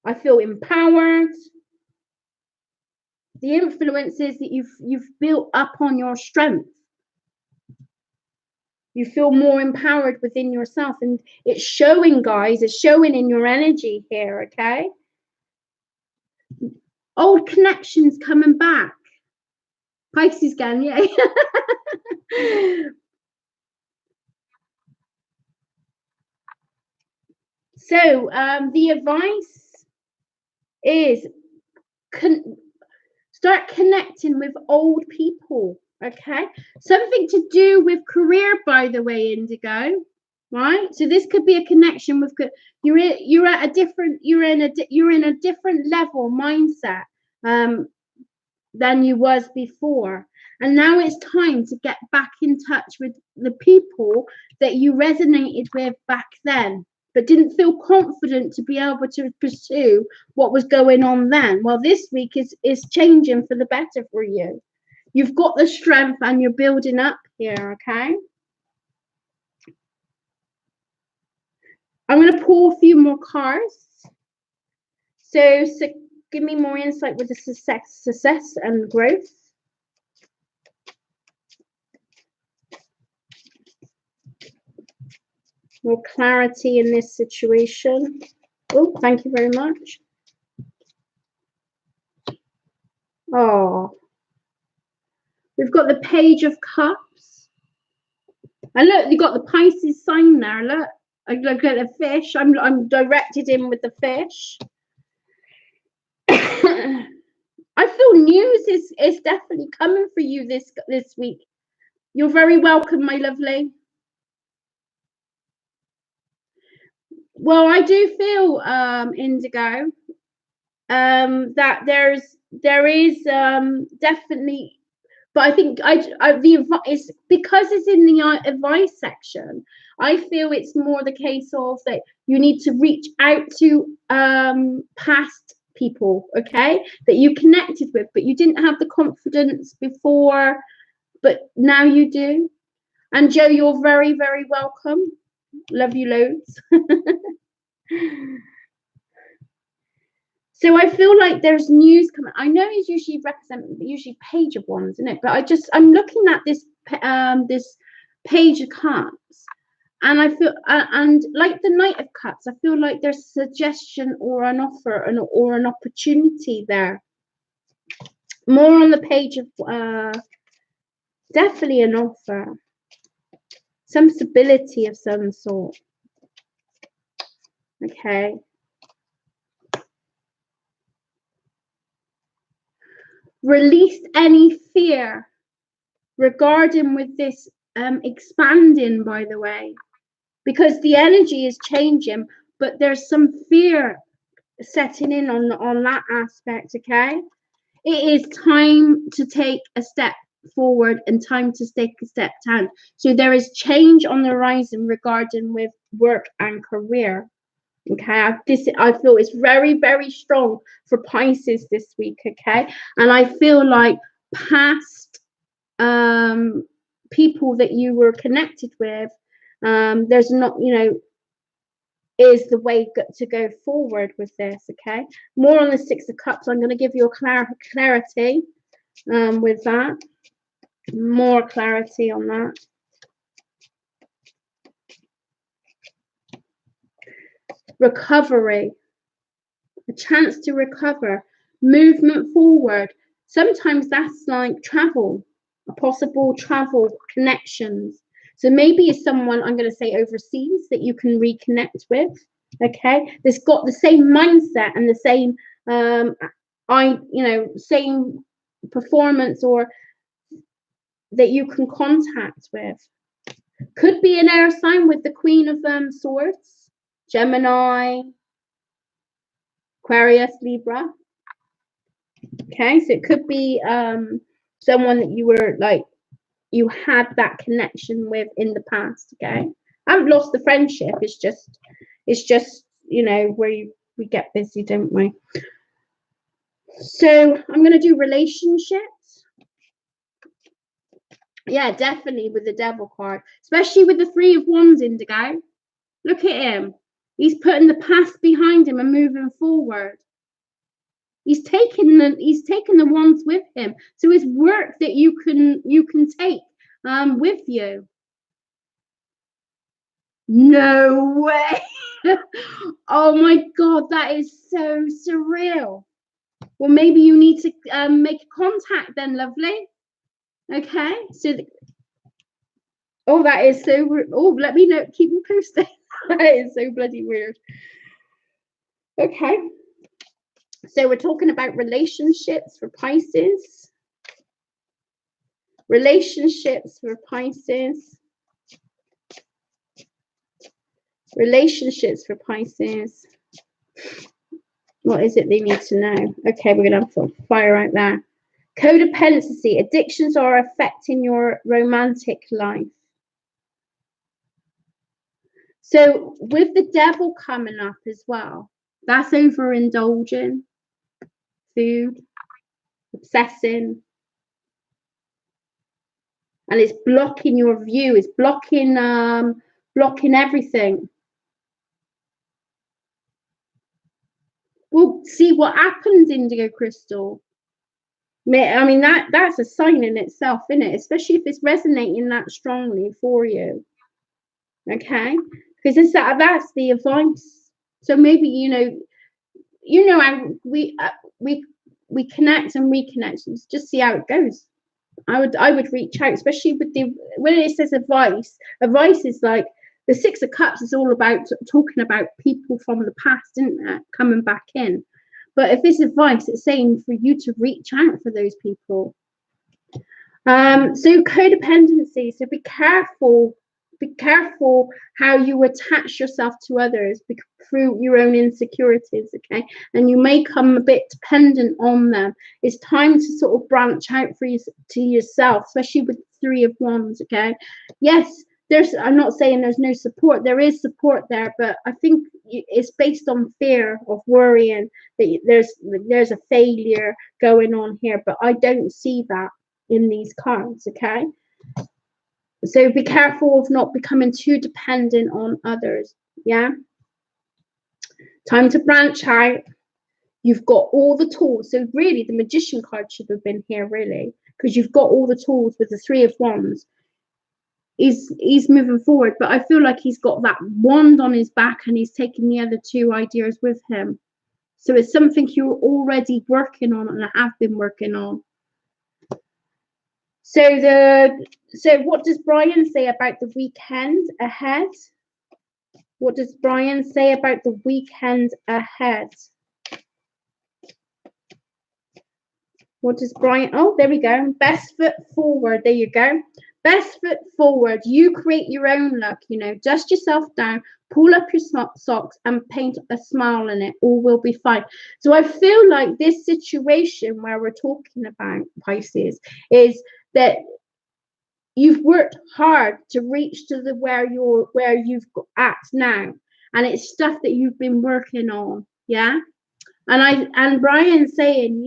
I feel empowered. The influence is that you've built up on your strength. You feel more empowered within yourself, and it's showing, guys. It's showing in your energy here, okay? Old connections coming back. Pisces again, yeah. So the advice is start connecting with old people, okay? Something to do with career, by the way, Indigo, right? So this could be a connection with you're in a different level mindset than you was before, and now it's time to get back in touch with the people that you resonated with back then, but didn't feel confident to be able to pursue what was going on then. Well, this week is changing for the better for you. You've got the strength and you're building up here, okay? I'm going to pull a few more cards. So give me more insight with the success and growth. More clarity in this situation. Oh, thank you very much. Oh, we've got the Page of Cups. And look, you got the Pisces sign there. Look, I look at the fish. I'm directed in with the fish. I feel news is definitely coming for you this week. You're very welcome, my lovely. Well, I do feel, Indigo, that there is definitely, but I think it's because it's in the advice section. I feel it's more the case of that you need to reach out to past people, okay, that you connected with, but you didn't have the confidence before, but now you do. And Joe, you're very, very welcome. Love you loads. So I feel like there's news coming. I know it's usually Page of Wands, isn't it? But I'm looking at this this Page of Cups, and I feel and like the Knight of Cups, I feel like there's a suggestion or an offer or an opportunity there. More on the Page of definitely an offer, some stability of some sort. Okay. Release any fear regarding with this expanding, by the way, because the energy is changing, but there's some fear setting in on that aspect, okay? It is time to take a step forward and time to take a step down. So there is change on the horizon regarding with work and career. Okay, I feel it's very, very strong for Pisces this week, okay? And I feel like past people that you were connected with, there's not, is the way to go forward with this, okay? More on the Six of Cups. I'm going to give you a clarity with that. More clarity on that. Recovery, a chance to recover, movement forward. Sometimes that's like travel, a possible travel connections. So maybe it's someone, I'm going to say overseas, that you can reconnect with, okay? That's got the same mindset and the same, same performance, or that you can contact with. Could be an air sign with the Queen of Swords. Gemini, Aquarius, Libra. Okay, so it could be someone that you were like, you had that connection with in the past. Okay, I haven't lost the friendship. It's just where we get busy, don't we? So I'm going to do relationships. Yeah, definitely with the Devil card, especially with the Three of Wands, Indigo. Look at him. He's putting the past behind him and moving forward. He's taken the wands with him. So it's work that you can take with you. No way. Oh my God, that is so surreal. Well, maybe you need to make a contact then, lovely. Okay, so oh, that is so weird. Oh, let me know, keep me posted. That is so bloody weird. Okay, so we're talking about relationships for Pisces. Relationships for Pisces. Relationships for Pisces. What is it they need to know? Okay, we're going to have fire out there. Codependency. Addictions are affecting your romantic life. So with the devil coming up as well, that's overindulging, food, obsessing, and it's blocking your view. It's blocking everything. Well, see what happens, Indigo Crystal. I mean, that's a sign in itself, isn't it? Especially if it's resonating that strongly for you. Okay, because that's the advice. So maybe how we connect and reconnect. Just see how it goes. I would reach out, especially with when it says advice. Advice is like the Six of Cups is all about talking about people from the past, isn't it? Coming back in. But if it's advice, it's saying for you to reach out for those people. So codependency. So be careful how you attach yourself to others through your own insecurities, okay? And you may come a bit dependent on them. It's time to sort of branch out to yourself, especially with Three of Wands, okay? Yes, I'm not saying there's no support. There is support there, but I think it's based on fear of worrying that there's a failure going on here, but I don't see that in these cards, okay? So be careful of not becoming too dependent on others. Yeah. Time to branch out. You've got all the tools. So really the Magician card should have been here, really, because you've got all the tools with the Three of Wands. He's moving forward, but I feel like he's got that wand on his back and he's taking the other two ideas with him. So it's something you're already working on and have been working on. So what does Brian say about the weekend ahead? What does Brian say about the weekend ahead? What does Brian? Oh, there we go. Best foot forward. There you go. Best foot forward. You create your own luck, dust yourself down, pull up your socks and paint a smile in it. All will be fine. So I feel like this situation where we're talking about Pisces is that you've worked hard to reach to where you've at now, and it's stuff that you've been working on. Yeah. And Brian's saying,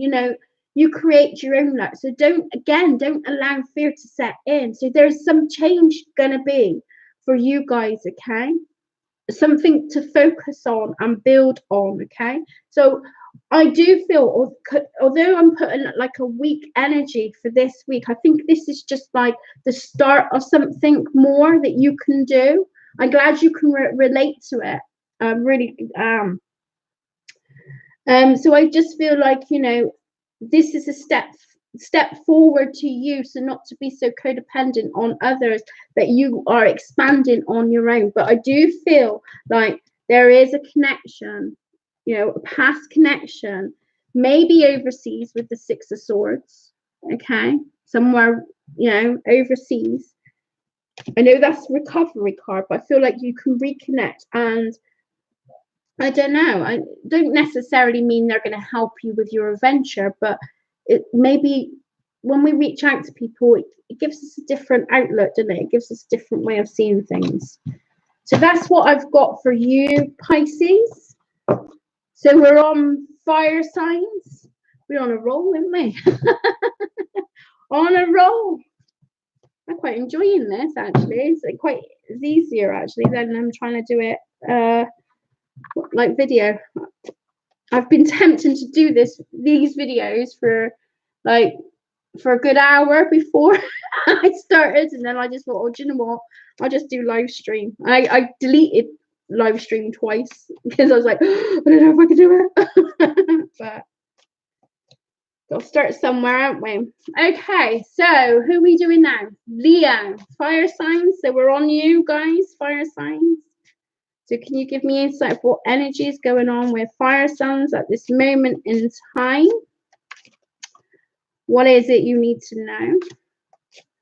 you create your own luck. So don't allow fear to set in. So there's some change gonna be for you guys, okay? Something to focus on and build on, okay? So I do feel, although I'm putting like a weak energy for this week, I think this is just like the start of something more that you can do. I'm glad you can relate to it. I really am. So I just feel like, this is a step forward to you, so not to be so codependent on others, that you are expanding on your own. But I do feel like there is a connection, a past connection, maybe overseas with the Six of Swords, okay, somewhere, overseas. I know that's a recovery card, but I feel like you can reconnect. And I don't know, I don't necessarily mean they're going to help you with your adventure, but it maybe when we reach out to people, it gives us a different outlook, doesn't it? It gives us a different way of seeing things. So that's what I've got for you, Pisces. So we're on fire signs. We're on a roll, aren't we? On a roll. I'm quite enjoying this, actually. It's easier, actually, than I'm trying to do it like video. I've been tempting to do these videos for like for a good hour before I started, and then I just thought, oh, do you know what? I'll just do live stream. I deleted live stream twice because I was like, I don't know if I can do it. But we'll start somewhere, aren't we? Okay, so who are we doing now? Leo, fire signs. So we're on you guys, fire signs. So can you give me insight of what energy is going on with fire signs at this moment in time? What is it you need to know?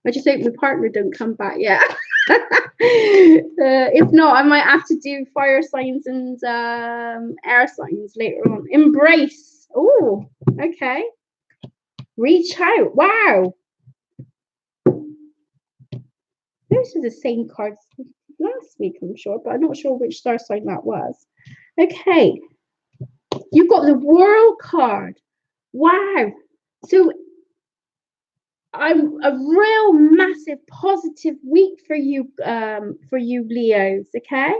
I just hope my partner don't come back yet. If not, I might have to do fire signs and air signs later on. Embrace. Oh, okay. Reach out. Wow. Those are the same cards last week, I'm sure, but I'm not sure which star sign that was. Okay. You've got the World card. Wow. So a real massive positive week for you Leos, okay?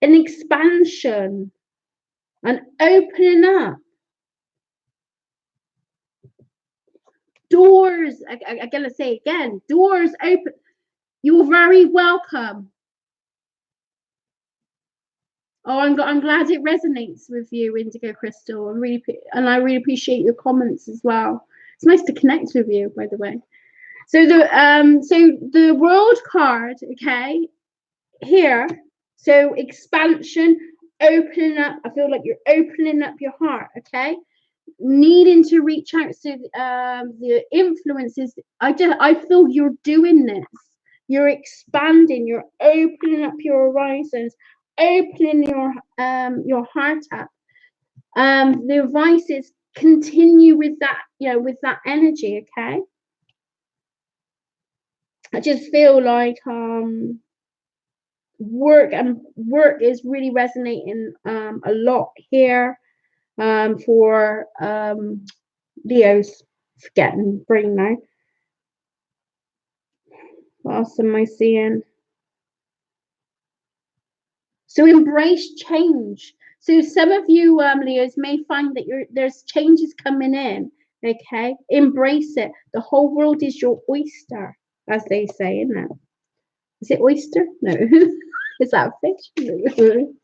An expansion, an opening up. Doors, I gotta say again, doors open. You're very welcome. Oh, I'm glad it resonates with you, Indigo Crystal. I really appreciate your comments as well. It's nice to connect with you, by the way. So the World card, okay, here. So expansion, opening up. I feel like you're opening up your heart, okay? Needing to reach out to the influences. I feel you're doing this. You're expanding. You're opening up your horizons, opening your heart up. The advice is continue with that, with that energy, okay? I just feel like work is really resonating a lot here for Leo's. Forgetting brain now. What else am I seeing? So embrace change. So some of you Leos may find that there's changes coming in. Okay, embrace it. The whole world is your oyster, as they say, isn't it? Is it oyster? No. Is that a fish? No.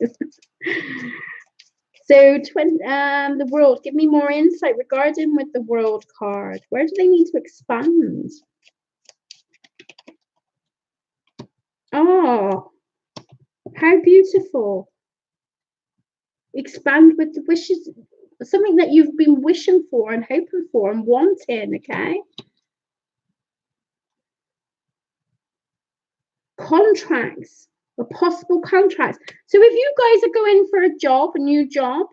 So the world, give me more insight regarding with the World card. Where do they need to expand? Oh, how beautiful. Expand with the wishes, something that you've been wishing for and hoping for and wanting, okay? Contracts, or possible contracts. So if you guys are going for a job, a new job,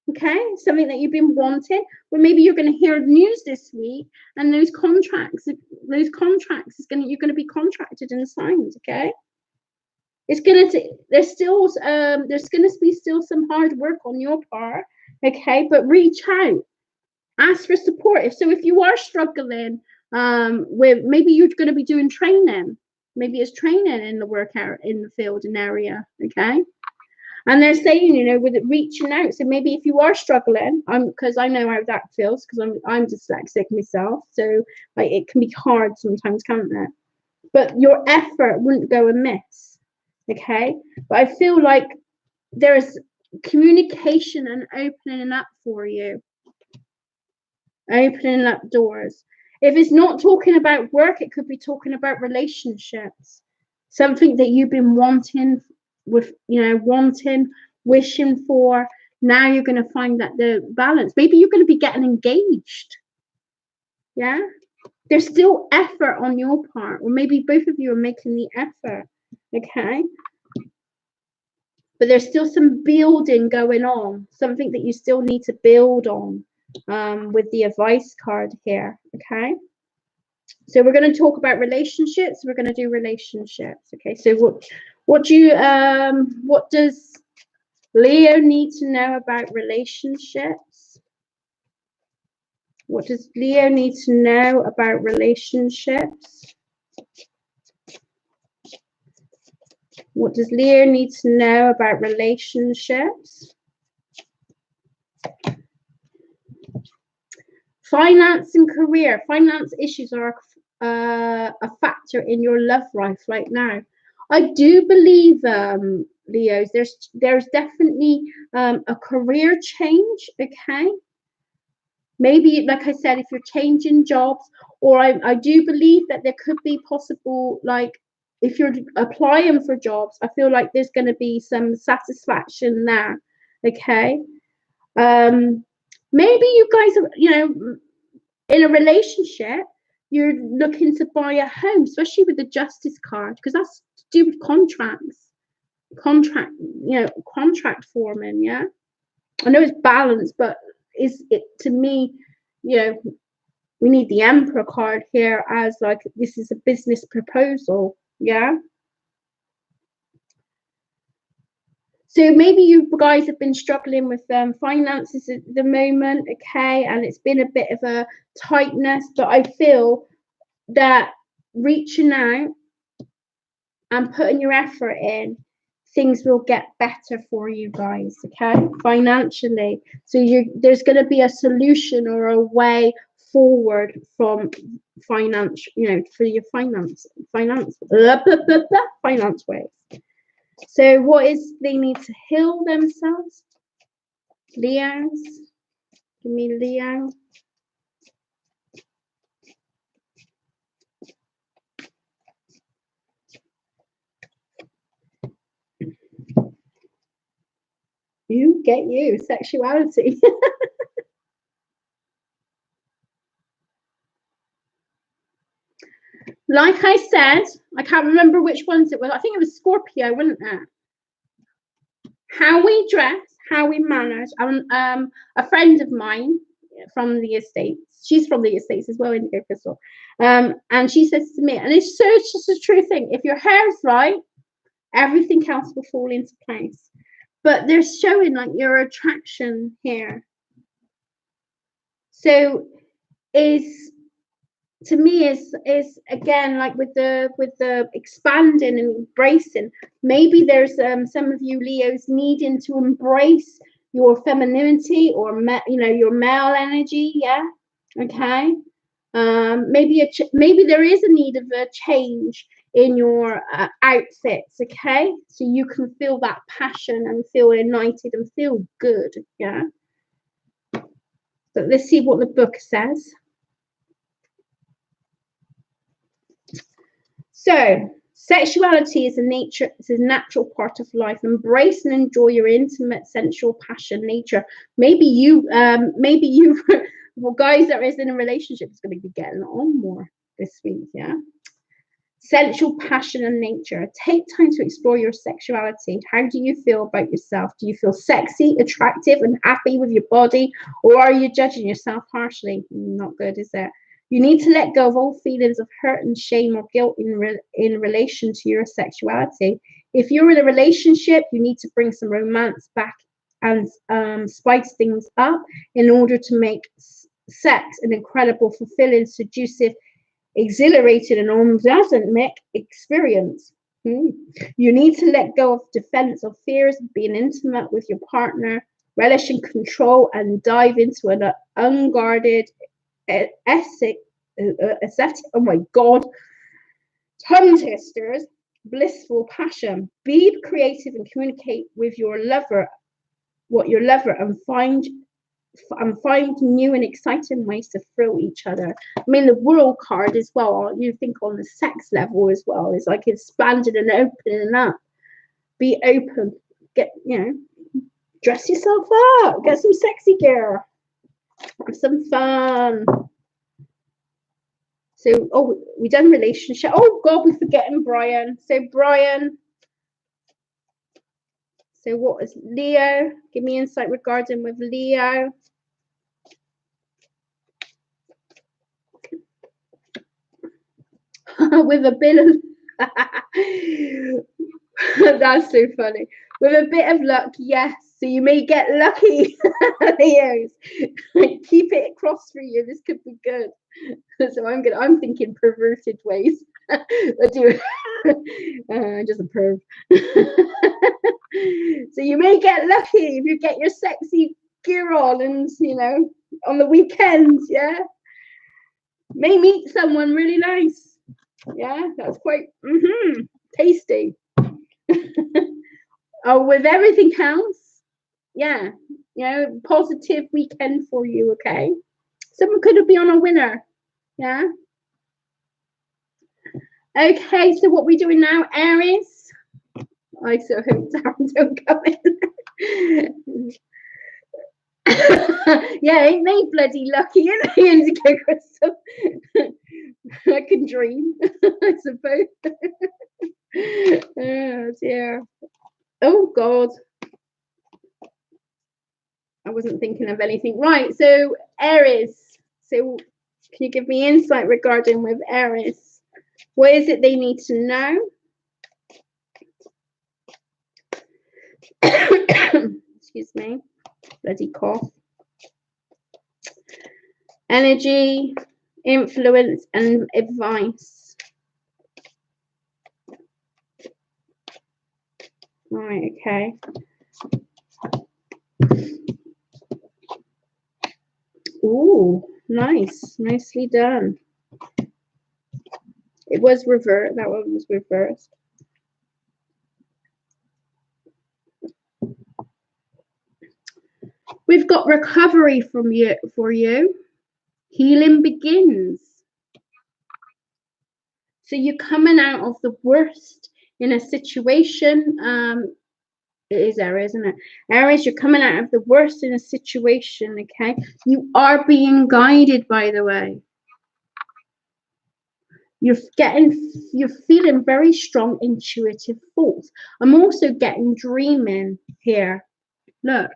okay, something that you've been wanting, well, maybe you're going to hear news this week, and those contracts is you're going to be contracted and signed, okay? It's going to there's going to be still some hard work on your part, okay? But reach out, ask for support. If you are struggling with, maybe you're going to be doing training, maybe it's training in the work area, in the field and area, okay? And they're saying, with it reaching out. So maybe if you are struggling, because I know how that feels, because I'm dyslexic myself, so like it can be hard sometimes, can't it? But your effort wouldn't go amiss, okay? But I feel like there's communication and opening up for you, opening up doors. If it's not talking about work, it could be talking about relationships, something that you've been wanting, wishing for. Now you're going to find that the balance. Maybe you're going to be getting engaged. Yeah, there's still effort on your part, or maybe both of you are making the effort, okay? But there's still some building going on, something that you still need to build on with the advice card here, okay? So we're going to talk about relationships. We're going to do relationships, okay? So what does Leo need to know about relationships? What does Leo need to know about relationships? What does Leo need to know about relationships? Finance and career. Finance issues are a factor in your love life right now. I do believe, Leos, there's definitely a career change, okay? Maybe, like I said, if you're changing jobs, or I do believe that there could be possible, like, if you're applying for jobs, I feel like there's going to be some satisfaction there, okay? Maybe you guys are, you know, in a relationship, you're looking to buy a home, especially with the Justice card, because that's to do with contracts, contract forming, yeah? I know it's balanced, but is it, to me, you know, we need the Emperor card here as like this is a business proposal, yeah? So maybe you guys have been struggling with finances at the moment, okay, and it's been a bit of a tightness, but I feel that reaching out and putting your effort in, things will get better for you guys, okay, financially. So there's going to be a solution or a way forward from finance, you know, for your finance ways. So what is they need to heal themselves? Leos, give me Leo. You get you, sexuality. Like I said, I can't remember which ones it was. I think it was Scorpio, wasn't it? How we dress, how we manage. A friend of mine from the Estates, she's from the Estates as well, in Crystal. And she says to me, and it's just a true thing, if your hair's right, everything else will fall into place. But they're showing like your attraction here. So to me is again, like with the expanding and embracing, maybe there's some of you Leos needing to embrace your femininity or your male energy, yeah, okay. Maybe there is a need of a change in your outfits, okay, so you can feel that passion and feel united and feel good, yeah. But let's see what the book says. So, sexuality is a natural part of life. Embrace and enjoy your intimate, sensual passion, nature. Maybe you, well, guys that is in a relationship is going to be getting on more this week, yeah. Sensual passion and nature. Take time to explore your sexuality. How do you feel about yourself? Do you feel sexy, attractive, and happy with your body, or are you judging yourself harshly? Not good, is it? You need to let go of all feelings of hurt and shame or guilt in relation to your sexuality. If you're in a relationship, you need to bring some romance back and spice things up in order to make sex an incredible, fulfilling, seductive, exhilarated, and orgasmic experience. You need to let go of defense of fears of being intimate with your partner, relish in control, and dive into an unguarded aesthetic, oh my god, tongue twisters, blissful passion. Be creative and communicate with your lover and find new and exciting ways to thrill each other. I mean, the World card as well, you think on the sex level as well, is like expanding and opening up. Be open, get, dress yourself up, get some sexy gear, have some fun. So, we done relationship. Oh God, we're forgetting Brian. So Brian. So what is Leo? Give me insight regarding with Leo. With a bit of that's so funny. With a bit of luck, yes. So you may get lucky, Leos. Keep it crossed for you. This could be good. So I'm thinking perverted ways. Just a perv. So you may get lucky if you get your sexy gear on and on the weekends. Yeah, may meet someone really nice. Yeah, that's quite tasty. Oh, with everything else, yeah, you know, positive weekend for you. Okay, someone could be on a winner. Yeah. Okay, so what we doing now, Aries? I so hope Darren don't come in. Yeah, ain't they bloody lucky, ain't they, Indigo Crystal? I can dream, I suppose. Oh dear. Oh God. I wasn't thinking of anything. Right, so Aries. So can you give me insight regarding with Aries? What is it they need to know? Excuse me. Bloody cough. Energy, influence, and advice. Right, okay. Ooh, nice. Nicely done. It was reversed. That one was reversed. We've got recovery from you for you. Healing begins. So you're coming out of the worst in a situation. It is Aries, isn't it? Aries, you're coming out of the worst in a situation, okay? You are being guided, by the way. You're feeling very strong intuitive thoughts. I'm also getting dreaming here. Look.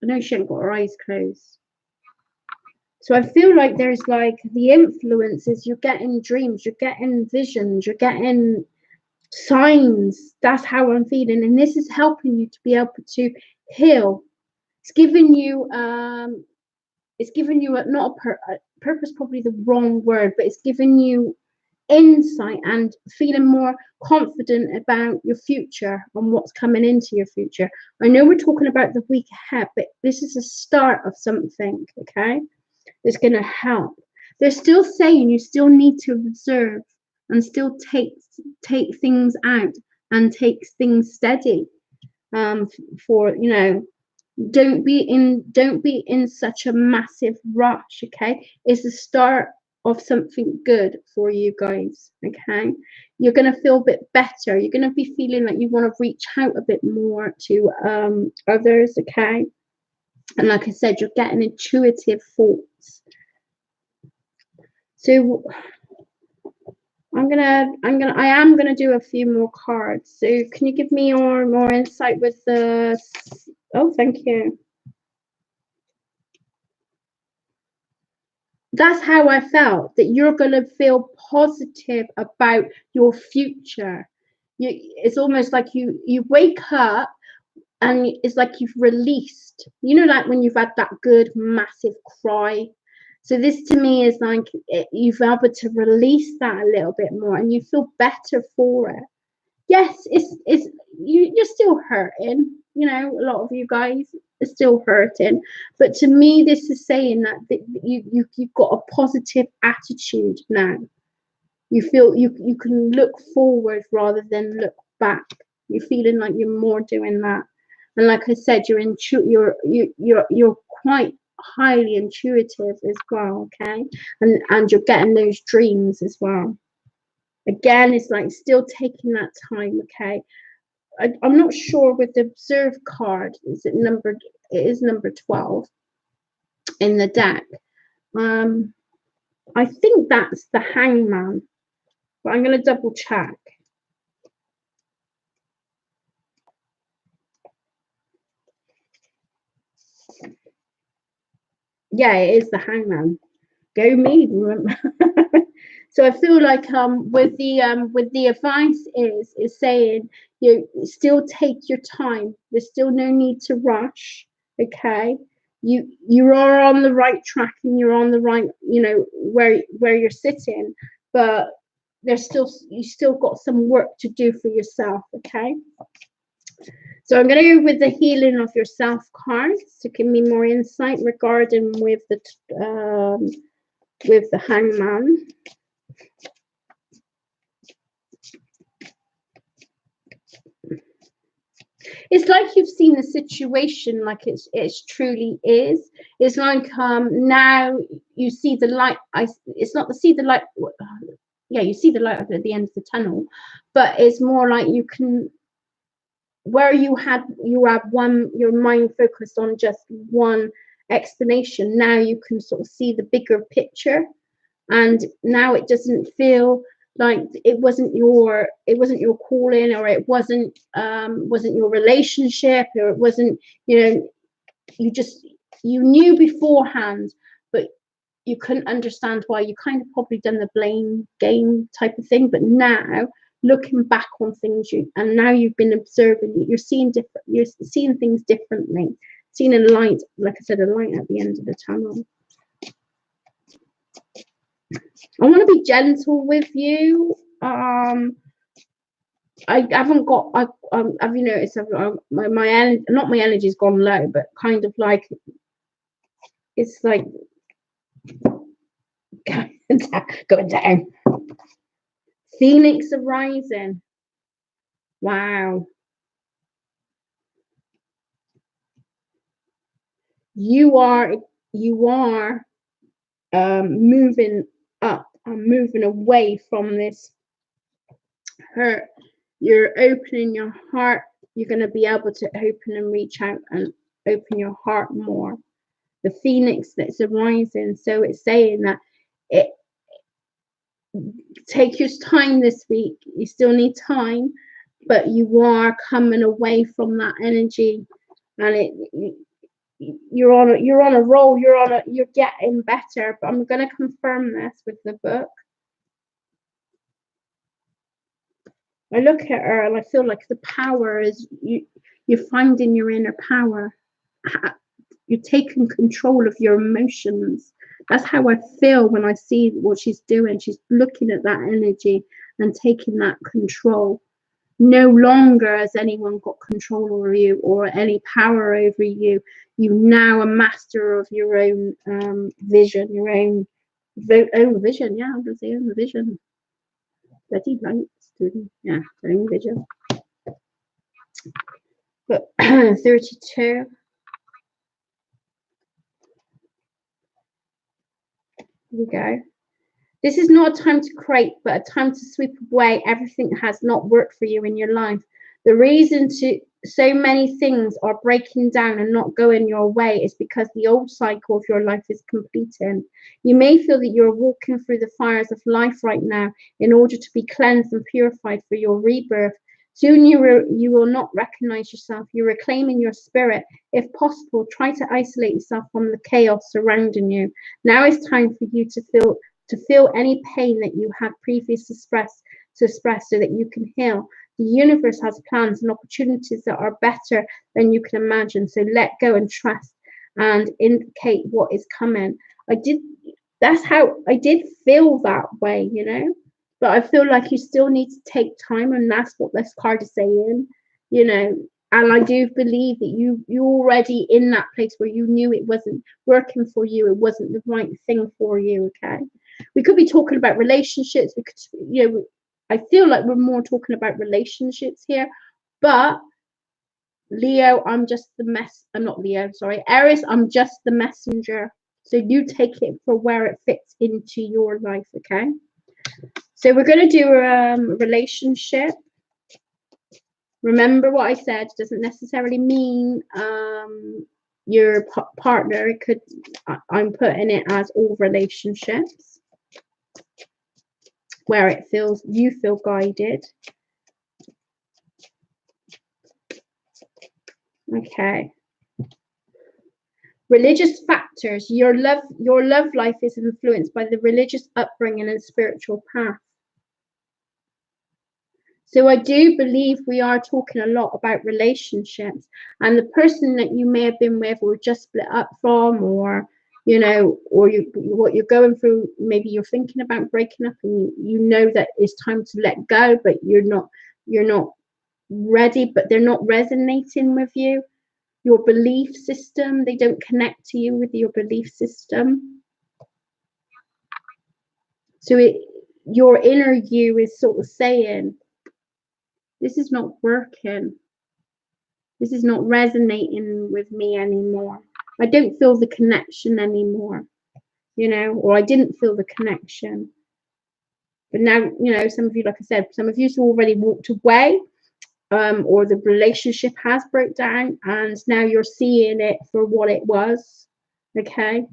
I know she ain't got her eyes closed. So I feel like there's like the influences, you're getting dreams, you're getting visions, you're getting signs. That's how I'm feeling. And this is helping you to be able to heal. It's giving you not a purpose, probably the wrong word, but it's giving you insight and feeling more confident about your future and what's coming into your future. I know we're talking about the week ahead, but this is a start of something, okay? It's going to help. They're still saying you still need to observe and still take things out and take things steady. For you know, don't be in such a massive rush. Okay, it's the start of something good for you guys. Okay, you're gonna feel a bit better. You're gonna be feeling like you want to reach out a bit more to others. Okay, and like I said, you're getting intuitive thoughts. So I am gonna do a few more cards. So can you give me more insight with the? Oh, thank you. That's how I felt, that you're gonna feel positive about your future. It's almost like you wake up and it's like you've released. You know, like when you've had that good massive cry. So this to me is like you've able to release that a little bit more, and you feel better for it. Yes, you're still hurting. You know, a lot of you guys are still hurting, but to me, this is saying that you've got a positive attitude now. You feel you can look forward rather than look back. You're feeling like you're more doing that, and like I said, you're quite highly intuitive as well. Okay, and you're getting those dreams as well. Again, it's like still taking that time. Okay, I'm not sure with the observe card. Is it numbered? It is number 12 in the deck. I think that's the hangman, but I'm going to double check. Yeah, it is the hangman. Go me. So I feel like with the advice is saying you still take your time. There's still no need to rush. Okay, you are on the right track and you're on the right, you know, where you're sitting, but you still got some work to do for yourself. Okay, So I'm going to go with the healing of yourself cards to give me more insight regarding with the Hangman. It's like you've seen the situation like it truly is. It's like now you see the light. It's not to see the light. Yeah, you see the light at the end of the tunnel, but it's more like you can, where you have one, your mind focused on just one explanation. Now you can sort of see the bigger picture, and now it doesn't feel like it wasn't your calling, or it wasn't your relationship, or it wasn't, you knew beforehand, but you couldn't understand why. You kind of probably done the blame game type of thing, but now looking back on things, and now you've been observing, you're seeing things differently, seeing a light, like I said, a light at the end of the tunnel. I want to be gentle with you. I haven't got. Have you noticed? My energy, not my energy's gone low, but kind of like it's like going down. Phoenix arising. Wow. You are moving up and moving away from this hurt. You're opening your heart. You're going to be able to open and reach out and open your heart more. The phoenix that's arising. So it's saying that take your time this week. You still need time, but you are coming away from that energy, and you're on a roll. You're getting better. But I'm going to confirm this with the book. I look at her and I feel like the power is you're finding your inner power. You're taking control of your emotions. That's how I feel when I see what she's doing. She's looking at that energy and taking that control. No longer has anyone got control over you or any power over you. You're now a master of your own vision, your own vision. Yeah, I'm going to say own vision. Bloody light student. Yeah, own vision. But 32. Here we go. This is not a time to create, but a time to sweep away everything that has not worked for you in your life. The reason so many things are breaking down and not going your way is because the old cycle of your life is completing. You may feel that you're walking through the fires of life right now in order to be cleansed and purified for your rebirth. Soon you will not recognize yourself. You're reclaiming your spirit. If possible, try to isolate yourself from the chaos surrounding you. Now is time for you to feel any pain that you had previously expressed so that you can heal. The universe has plans and opportunities that are better than you can imagine. So let go and trust and indicate what is coming. I did feel that way, but I feel like you still need to take time, and that's what this card is saying, and I do believe that you're already in that place where you knew it wasn't working for you. It wasn't the right thing for you. Okay. We could be talking about relationships. We could, I feel like we're more talking about relationships here, but Leo, I'm just the I'm not Leo, sorry. Aries, I'm just the messenger. So you take it for where it fits into your life, okay? So we're going to do a relationship. Remember what I said, doesn't necessarily mean your partner. It could, I'm putting it as all relationships where you feel guided. Okay. Religious factors. Your love life is influenced by the religious upbringing and spiritual path. So I do believe we are talking a lot about relationships, and the person that you may have been with or just split up from, or what you're going through, maybe you're thinking about breaking up and you know that it's time to let go, but you're not ready, but they're not resonating with you. Your belief system, they don't connect to you with your belief system. So your inner you is sort of saying, this is not working. This is not resonating with me anymore. I don't feel the connection anymore, you know, or I didn't feel the connection. But now, you know, some of you, like I said, some of you have already walked away, or the relationship has broke down, and now you're seeing it for what it was, okay?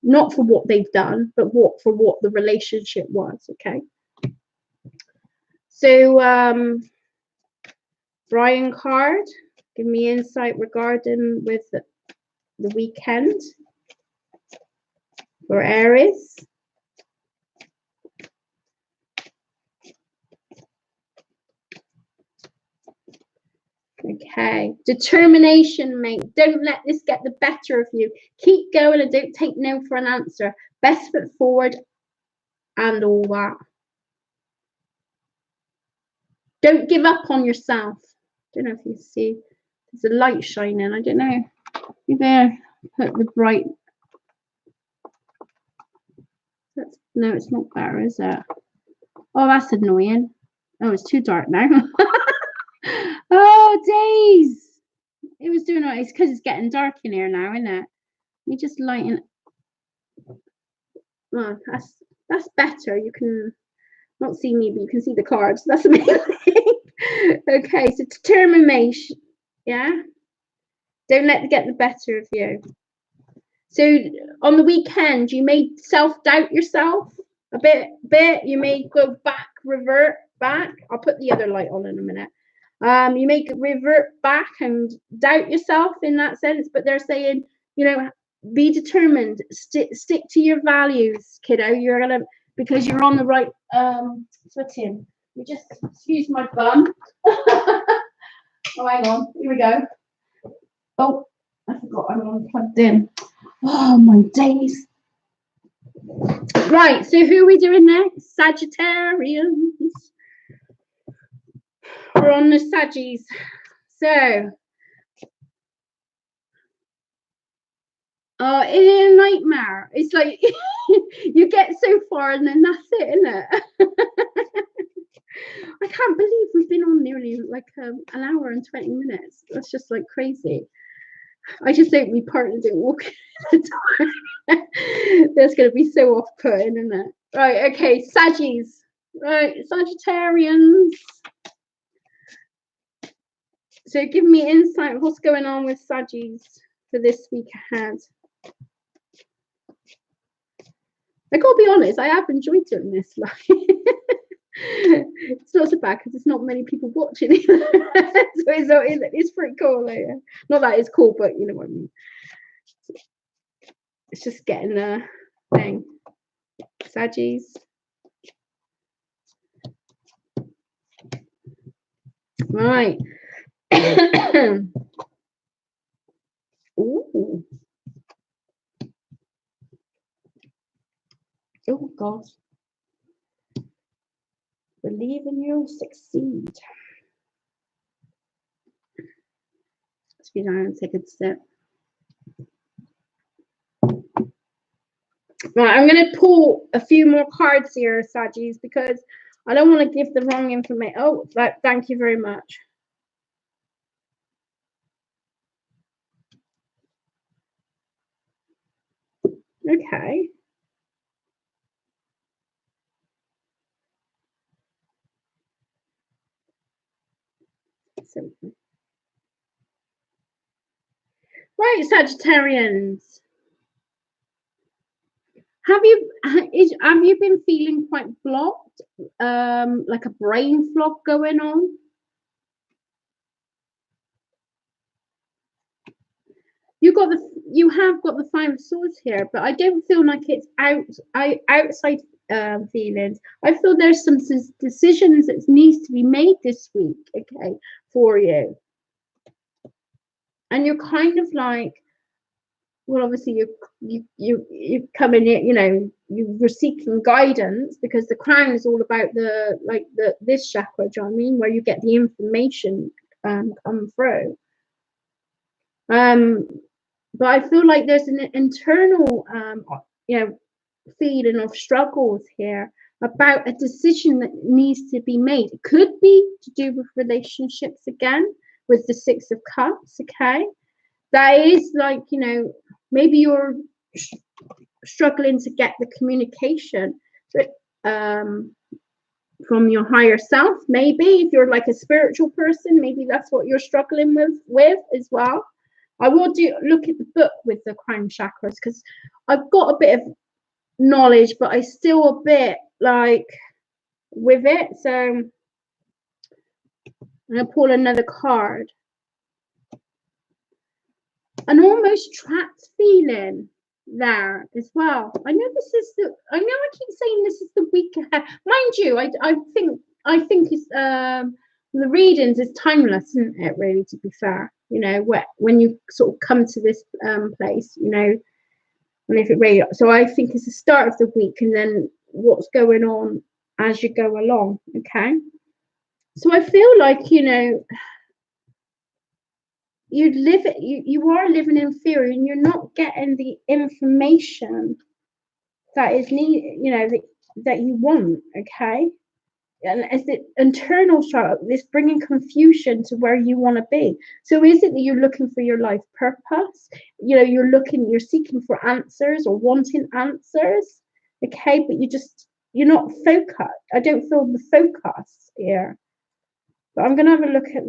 Not for what they've done, but for what the relationship was, okay? So, Brian card, give me insight regarding with the weekend for Aries. Okay, determination, mate. Don't let this get the better of you. Keep going and don't take no for an answer. Best foot forward and all that. Don't give up on yourself. Don't know if you see. There's a light shining. I don't know. You there? Put the bright. No, it's not better, is it? Oh, that's annoying. Oh, it's too dark now. Oh, days. It was doing it. It's because it's getting dark in here now, isn't it? You just lighten. Oh, that's better. You can not see me, but you can see the cards. That's amazing. Okay, so determination. Yeah. Don't let it get the better of you. So on the weekend, you may self-doubt yourself a bit. You may go back, revert back. I'll put the other light on in a minute. You may revert back and doubt yourself in that sense, but they're saying, you know, be determined, stick to your values, kiddo. You're gonna, because you're on the right footing. You just excuse my bum. Oh, hang on, here we go. Oh, I forgot I'm unplugged in. Oh my days. Right, so who are we doing next? Sagittarians. We're on the Saggies. So, oh, it's a nightmare. It's like you get so far and then that's it, isn't it? I can't believe we've been on nearly like an hour and 20 minutes. That's just like crazy. I just hope we partner didn't walk in the door. That's going to be so off-putting, isn't it? Right, okay, Saggies. Right, Sagittarians. So give me insight of what's going on with Saggies for this week ahead. I gotta be honest, I have enjoyed doing this. Like, it's not so bad because there's not many people watching it. So it's pretty cool. Like, not that it's cool, but you know what I mean. It's just getting the thing. Saggies. Right. Ooh. Oh God. Believe in you'll succeed. Excuse me, I'm gonna take a sip. Right, I'm gonna pull a few more cards here, Saggies, because I don't want to give the wrong information. Oh, thank you very much. Okay. So, right, Sagittarians. Have you been feeling quite blocked? Like a brain fog going on? You have got the Five of Swords here, but I don't feel like it's outside feelings. I feel there's some decisions that needs to be made this week, okay, for you. And you're kind of like well, obviously you come in here, you know, you're seeking guidance, because the crown is all about this chakra, do you know what I mean, where you get the information come through. But I feel like there's an internal you know, feeling of struggles here about a decision that needs to be made. It could be to do with relationships again, with the Six of Cups, okay? That is like, you know, maybe you're struggling to get the communication, but from your higher self. Maybe if you're like a spiritual person, maybe that's what you're struggling with as well. I will look at the book with the crown chakras, because I've got a bit of knowledge, but I still a bit like with it. So I'm gonna pull another card. An almost trapped feeling there as well. I know I keep saying this is the week ahead. Mind you, I think it's the readings is timeless, isn't it, really, to be fair? You know, when you sort of come to this place, you know, and if it really, so I think it's the start of the week and then what's going on as you go along, okay? So I feel like, you know, you are living in fear, and you're not getting the information that is needed, you know, that you want, okay? And as the internal struggle, this bringing confusion to where you want to be. So is it that you're looking for your life purpose? You know, you're seeking for answers or wanting answers, okay? But you're not focused. I don't feel the focus here. But I'm gonna have a look at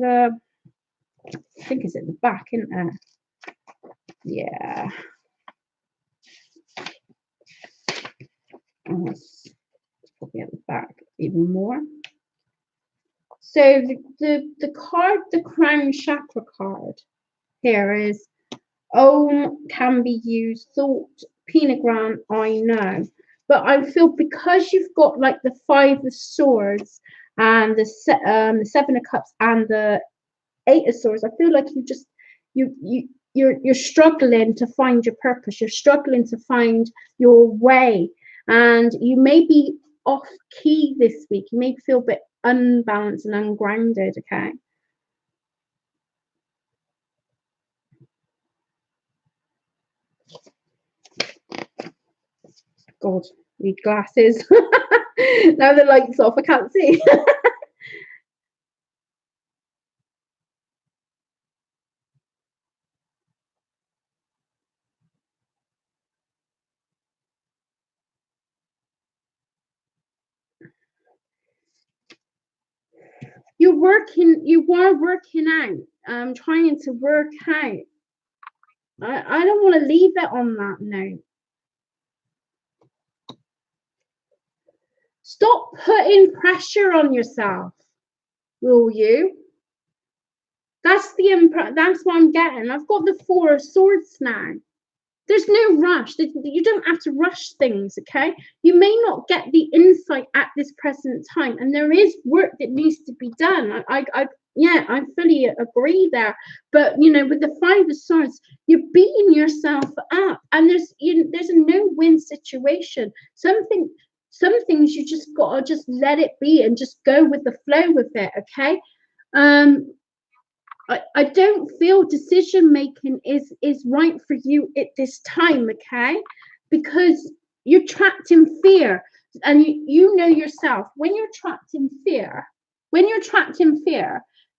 I think it's at the back, isn't it? Yeah. It's probably at the back even more. So the card, the crown chakra card here is Om can be used, thought, pentagram, I know. But I feel because you've got like the Five of Swords and the Seven of Cups and the Eight of Swords, I feel like you're struggling to find your purpose. You're struggling to find your way, and you may be off key this week. You may feel a bit unbalanced and ungrounded, okay? God, need glasses. Now the light's off, I can't see. You are working out, trying to work out. I don't want to leave it on that note. Stop putting pressure on yourself, will you? That's what I'm getting. I've got the Four of Swords now. There's no rush. You don't have to rush things, okay? You may not get the insight at this present time, and there is work that needs to be done. I fully agree there. But you know, with the Five of Swords, you're beating yourself up, and there's a no-win situation. Some things you just gotta just let it be and just go with the flow with it, okay? I don't feel decision making is right for you at this time, okay? Because you're trapped in fear, and you know yourself, when you're trapped in fear,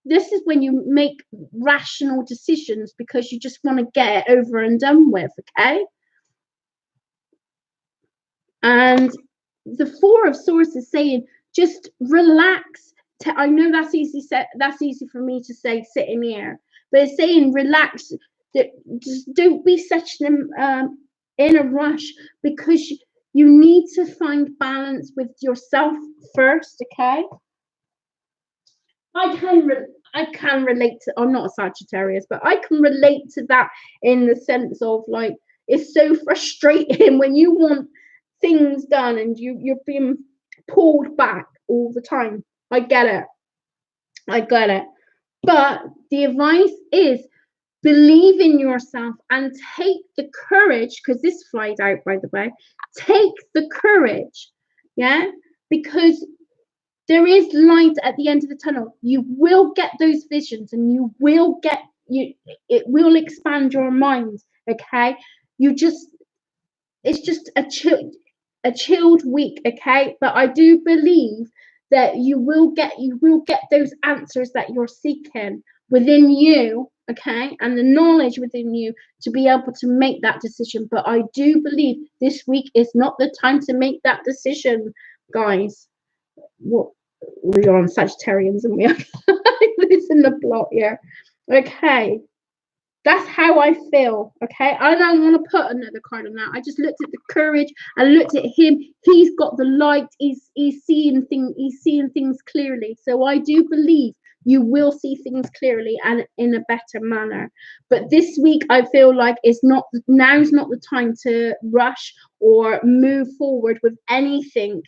this is when you make rational decisions because you just want to get it over and done with, okay? And the Four of Swords is saying just relax. I know that's easy. That's easy for me to say sitting here, but it's saying relax. Just don't be such in a rush, because you need to find balance with yourself first. Okay. I can relate to. I'm not a Sagittarius, but I can relate to that in the sense of like it's so frustrating when you want things done and you're being pulled back all the time. I get it. But the advice is believe in yourself and take the courage, because this flies out, by the way. Take the courage, yeah, because there is light at the end of the tunnel. You will get those visions, and you will get you. It will expand your mind. Okay, you just it's just a chilled week. Okay, but I do believe that you will get those answers that you're seeking within you. Okay, and the knowledge within you to be able to make that decision. But I do believe this week is not the time to make that decision, guys. What we're on Sagittarians, and we are this in the plot here. Okay, that's how I feel. Okay, I don't want to put another card on that. I just looked at the courage. I looked at him. He's got the light. He's seeing things. He's seeing things clearly. So I do believe you will see things clearly and in a better manner. But this week, I feel like now's not the time to rush or move forward with anything.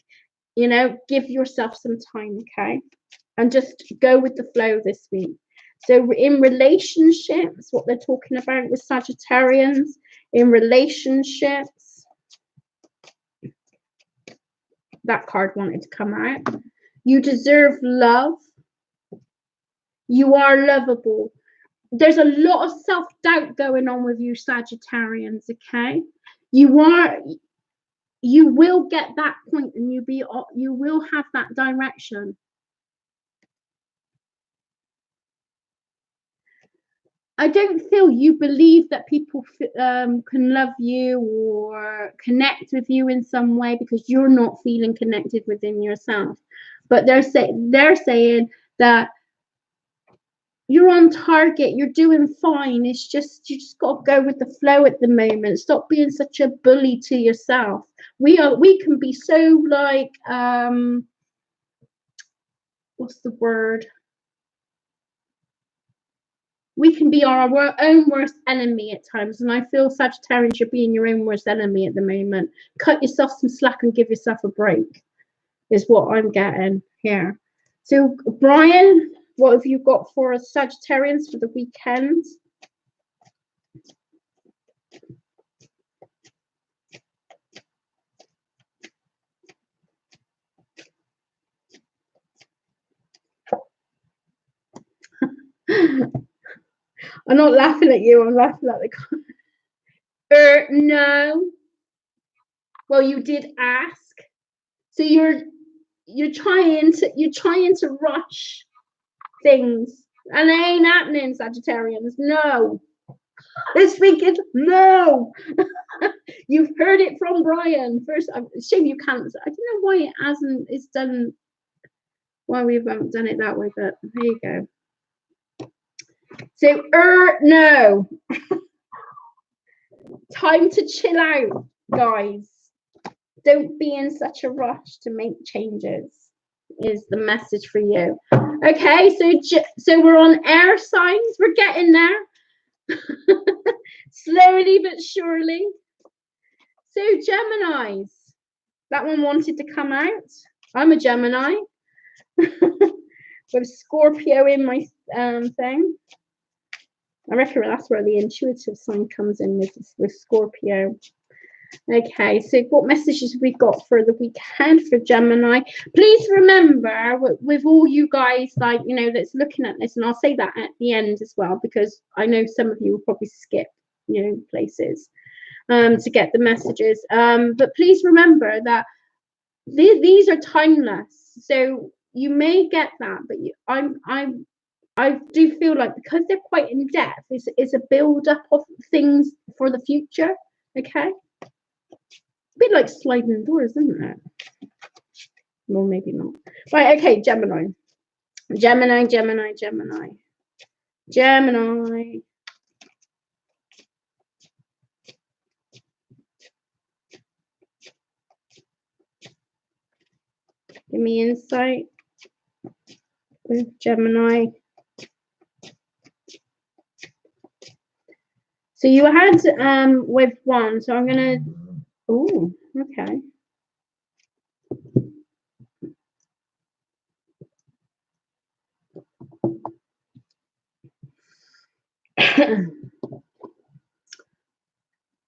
You know, give yourself some time, okay? And just go with the flow this week. So in relationships, what they're talking about with Sagittarians, in relationships, that card wanted to come out. You deserve love. You are lovable. There's a lot of self-doubt going on with you, Sagittarians, okay? You will get that point, and you will have that direction. I don't feel you believe that people can love you or connect with you in some way because you're not feeling connected within yourself. But they're saying that you're on target, you're doing fine. It's just you just got to go with the flow at the moment. Stop being such a bully to yourself. We can be so like what's the word? We can be our own worst enemy at times, and I feel Sagittarius, you're being your own worst enemy at the moment. Cut yourself some slack and give yourself a break, is what I'm getting here. So, Brian, what have you got for us Sagittarians for the weekend? I'm not laughing at you, I'm laughing at the no. Well, you did ask. So you're trying to rush things, and it ain't happening, Sagittarians. No. This weekend, no. You've heard it from Brian. First, shame you can't. I don't know why it hasn't. It's done. Why we haven't done it that way, but there you go. So, no. Time to chill out, guys. Don't be in such a rush to make changes. Is the message for you? Okay, so we're on air signs. We're getting there. Slowly but surely. So Geminis, that one wanted to come out. I'm a Gemini with Scorpio in my thing. I reckon that's where the intuitive sign comes in with Scorpio. Okay, so what messages have we got for the weekend for Gemini? Please remember, with all you guys, like, you know, that's looking at this, and I'll say that at the end as well, because I know some of you will probably skip, you know, places to get the messages. But please remember that these are timeless. So you may get that, but I do feel like because they're quite in depth, it's a build up of things for the future. Okay. A bit like sliding doors, isn't it? Well, maybe not. Right, okay, Gemini. Gemini. Give me insight with Gemini. So you had with one, so I'm gonna. Oh, okay.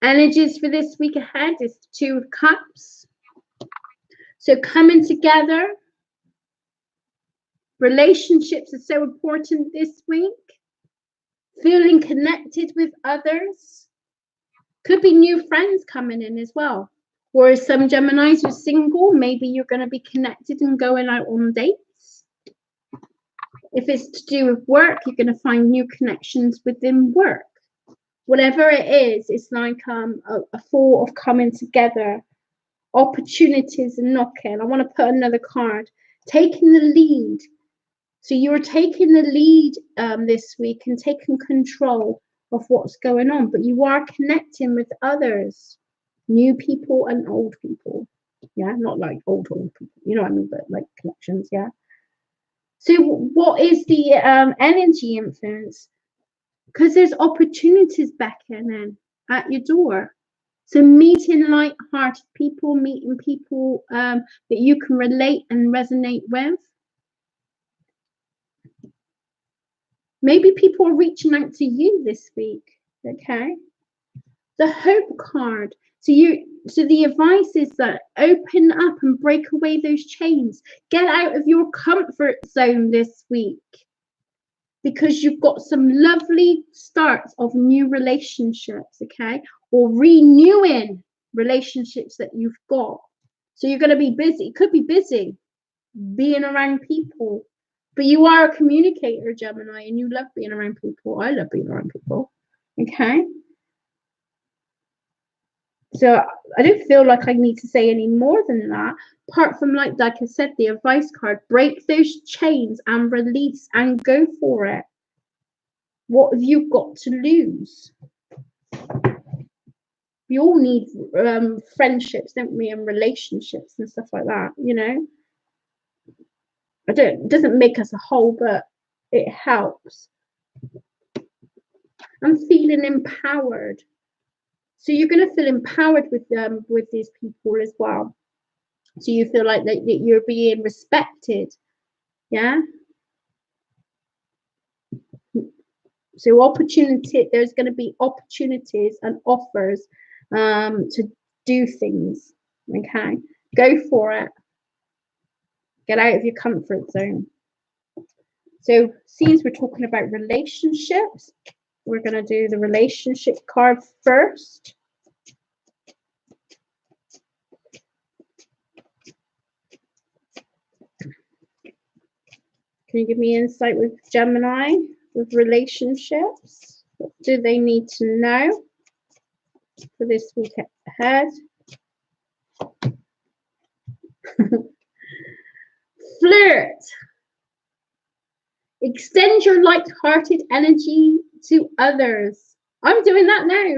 Energies for this week ahead is the Two of Cups. So coming together. Relationships are so important this week. Feeling connected with others. Could be new friends coming in as well. Or some Geminis who are single, maybe you're going to be connected and going out on dates. If it's to do with work, you're going to find new connections within work. Whatever it is, it's like a thought of coming together. Opportunities and knocking. I want to put another card. Taking the lead. So you're taking the lead this week and taking control of what's going on, but you are connecting with others, new people and old people. Yeah, not like old people, you know what I mean, but like connections. Yeah. So what is the energy influence? Because there's opportunities beckoning at your door. So meeting light-hearted people, meeting people that you can relate and resonate with. Maybe people are reaching out to you this week, okay? The Hope card. So the advice is that open up and break away those chains. Get out of your comfort zone this week because you've got some lovely starts of new relationships, okay? Or renewing relationships that you've got. So you're going to be busy. Could be busy being around people. But you are a communicator, Gemini, and you love being around people. I love being around people. Okay? So I don't feel like I need to say any more than that. Apart from, like I said, the advice card. Break those chains and release and go for it. What have you got to lose? We all need friendships, don't we? And relationships and stuff like that, you know? It doesn't make us a whole, but it helps. I'm feeling empowered. So you're going to feel empowered with these people as well. So you feel like that you're being respected. Yeah. So there's going to be opportunities and offers to do things. Okay. Go for it. Get out of your comfort zone. So since we're talking about relationships, we're going to do the relationship card first. Can you give me insight with Gemini, with relationships? What do they need to know for this week ahead? Flirt. Extend your light-hearted energy to others. I'm doing that now.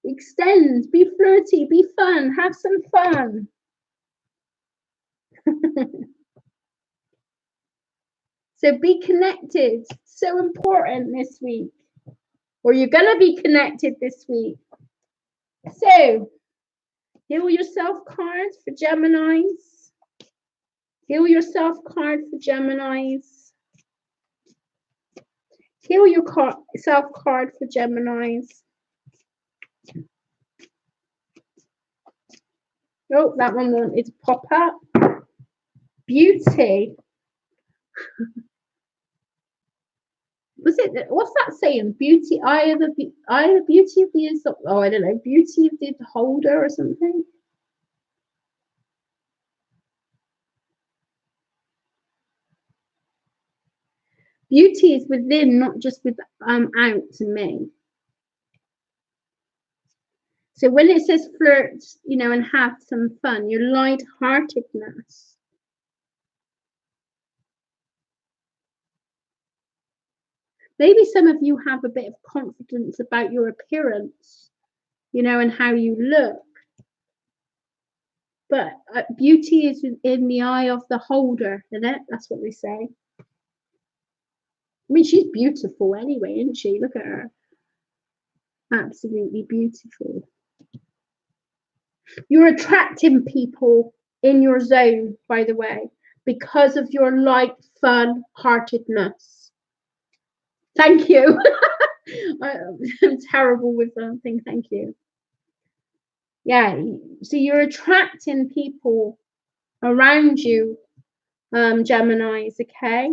Extend, be flirty, be fun, have some fun. So be connected. So important this week. Or you're going to be connected this week. So, heal yourself cards for Geminis. Heal yourself card for Geminis. Heal yourself card for Geminis. Oh, that one wanted to pop up. Beauty. What's that saying? Beauty, eye of the beauty of the, oh, I don't know, beauty of the beholder or something. Beauty is within, not just with out to me. So when it says flirt, you know, and have some fun, your light-heartedness. Maybe some of you have a bit of confidence about your appearance, you know, and how you look. But beauty is in the eye of the holder, isn't it? That's what they say. I mean, she's beautiful anyway, isn't she? Look at her. Absolutely beautiful. You're attracting people in your zone, by the way, because of your light, fun, heartedness. Thank you. I'm terrible with something. Thank you. Yeah, so you're attracting people around you, Geminis, okay,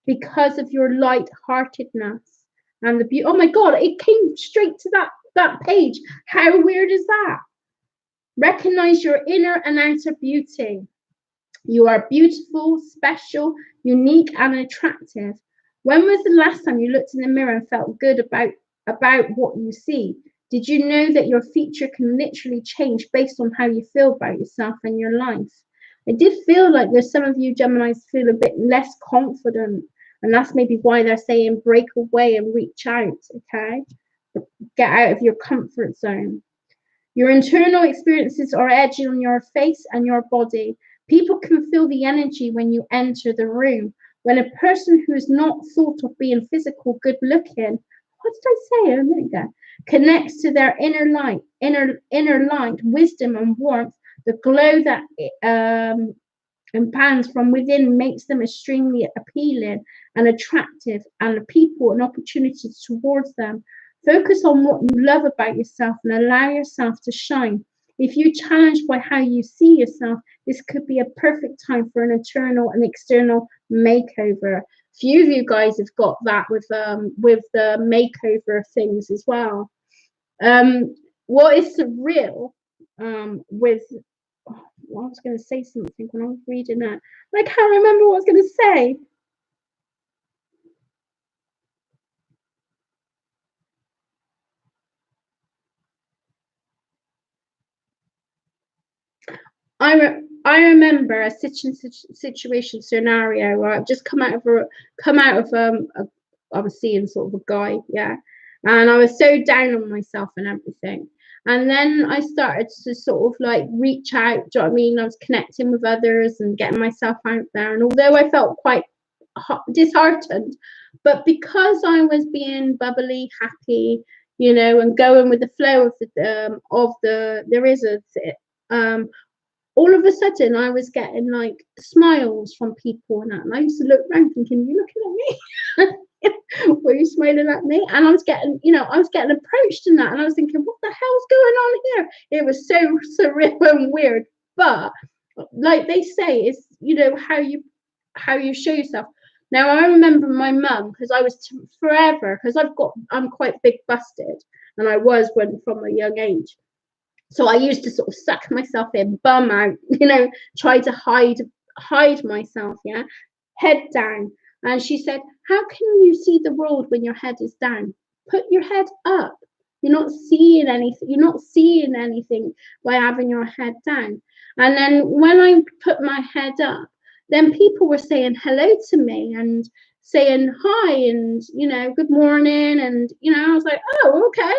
because of your light-heartedness and the beauty. Oh my God, it came straight to that page. How weird is that? Recognize your inner and outer beauty. You are beautiful, special, unique, and attractive. When was the last time you looked in the mirror and felt good about what you see? Did you know that your future can literally change based on how you feel about yourself and your life? I did feel like there's some of you Geminis feel a bit less confident, and that's maybe why they're saying break away and reach out, okay? Get out of your comfort zone. Your internal experiences are edgy on your face and your body. People can feel the energy when you enter the room. When a person who is not thought of being physical, good looking, what did I say a minute ago? Connects to their inner light, wisdom and warmth, the glow that impands from within makes them extremely appealing and attractive, and people and opportunities towards them. Focus on what you love about yourself and allow yourself to shine. If you're challenged by how you see yourself, this could be a perfect time for an internal and external makeover. Few of you guys have got that with the makeover things as well. What is surreal with I was going to say something when I was reading that. I can't remember what I was going to say. I remember a situation scenario where I've just come out of I was seeing sort of a guy, yeah, and I was so down on myself and everything. And then I started to sort of like reach out. Do you know what I mean? I was connecting with others and getting myself out there. And although I felt quite disheartened, but because I was being bubbly, happy, you know, and going with the flow of there is a all of a sudden I was getting like smiles from people and that. And I used to look around thinking, you looking at me? Were you smiling at me? And I was getting, I was getting approached in that. And I was thinking, what the hell's going on here? It was so surreal and weird. But like they say, it's, how you show yourself. Now, I remember my mum, because I was forever, because I'm quite big busted. And I was from a young age. So I used to sort of suck myself in, bum out, try to hide myself, yeah, head down. And she said, how can you see the world when your head is down? Put your head up. You're not seeing anything. You're not seeing anything by having your head down. And then when I put my head up, then people were saying hello to me and saying hi and, good morning. And, I was like, oh, okay,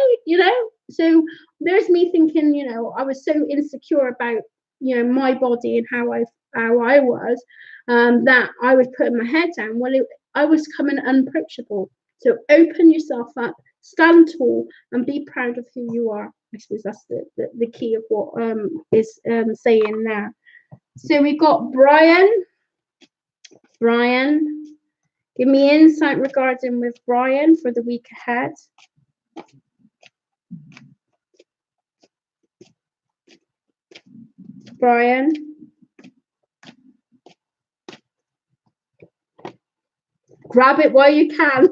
So there's me thinking, I was so insecure about, my body and how I was, that I was putting my head down. Well, I was coming unapproachable. So open yourself up, stand tall, and be proud of who you are. I suppose that's the key of what is saying there. So we got Brian. Brian, give me insight regarding with Brian for the week ahead. Brian. Grab it while you can.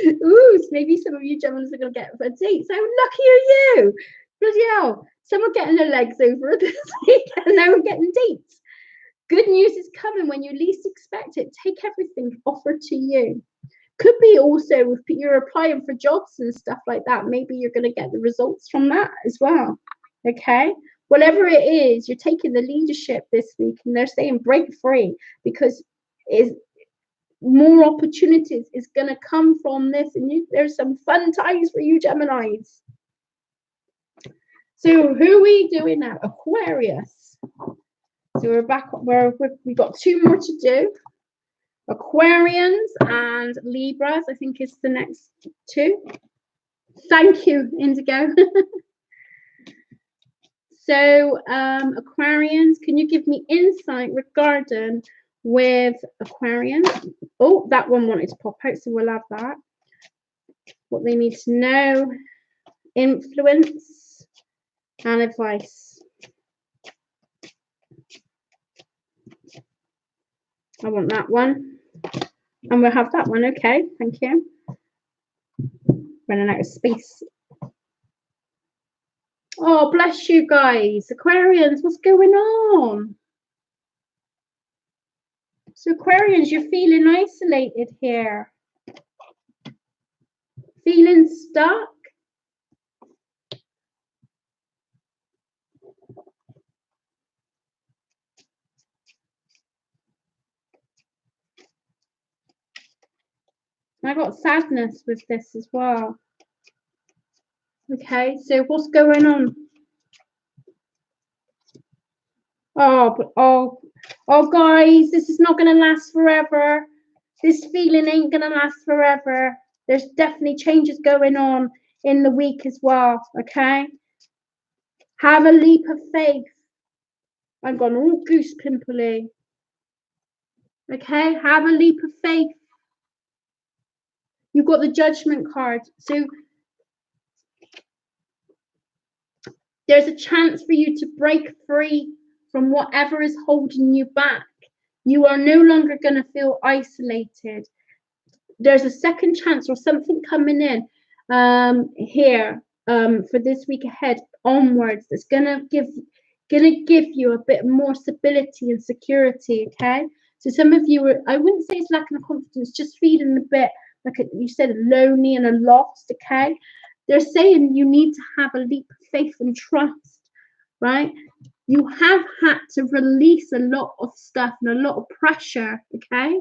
Ooh, maybe some of you Geminis are going to get a date. So lucky are you. Bloody hell. Some are getting their legs over this week and now we're getting dates. Good news is coming when you least expect it. Take everything offered to you. Could be also if you're applying for jobs and stuff like that, maybe you're going to get the results from that as well. Okay? Whatever it is, you're taking the leadership this week and they're saying break free because more opportunities is going to come from this, and there's some fun times for you Geminis. So who are we doing now? Aquarius. So we're back. We got two more to do. Aquarians and Libras, I think, is the next two. Thank you, Indigo. So Aquarians, can you give me insight regarding with Aquarians? Oh, that one wanted to pop out, so we'll have that. what they need to know, influence and advice. I want that one. And we'll have that one. Okay, thank you. Running out of space. Oh, bless you guys. Aquarians, what's going on? So Aquarians, you're feeling isolated here. Feeling stuck. I got sadness with this as well. Okay, so what's going on? Oh, guys, this is not going to last forever. This feeling ain't going to last forever. There's definitely changes going on in the week as well, okay? Have a leap of faith. I've gone all goose pimply. Okay, have a leap of faith. You've got the Judgment card. So there's a chance for you to break free from whatever is holding you back. You are no longer going to feel isolated. There's a second chance or something coming in here for this week ahead onwards that's gonna give you a bit more stability and security. Okay, so some of you are, I wouldn't say it's lacking of confidence, just feeling a bit like you said, lonely and lost. Okay, they're saying you need to have a leap of faith and trust, right? You have had to release a lot of stuff and a lot of pressure. Okay,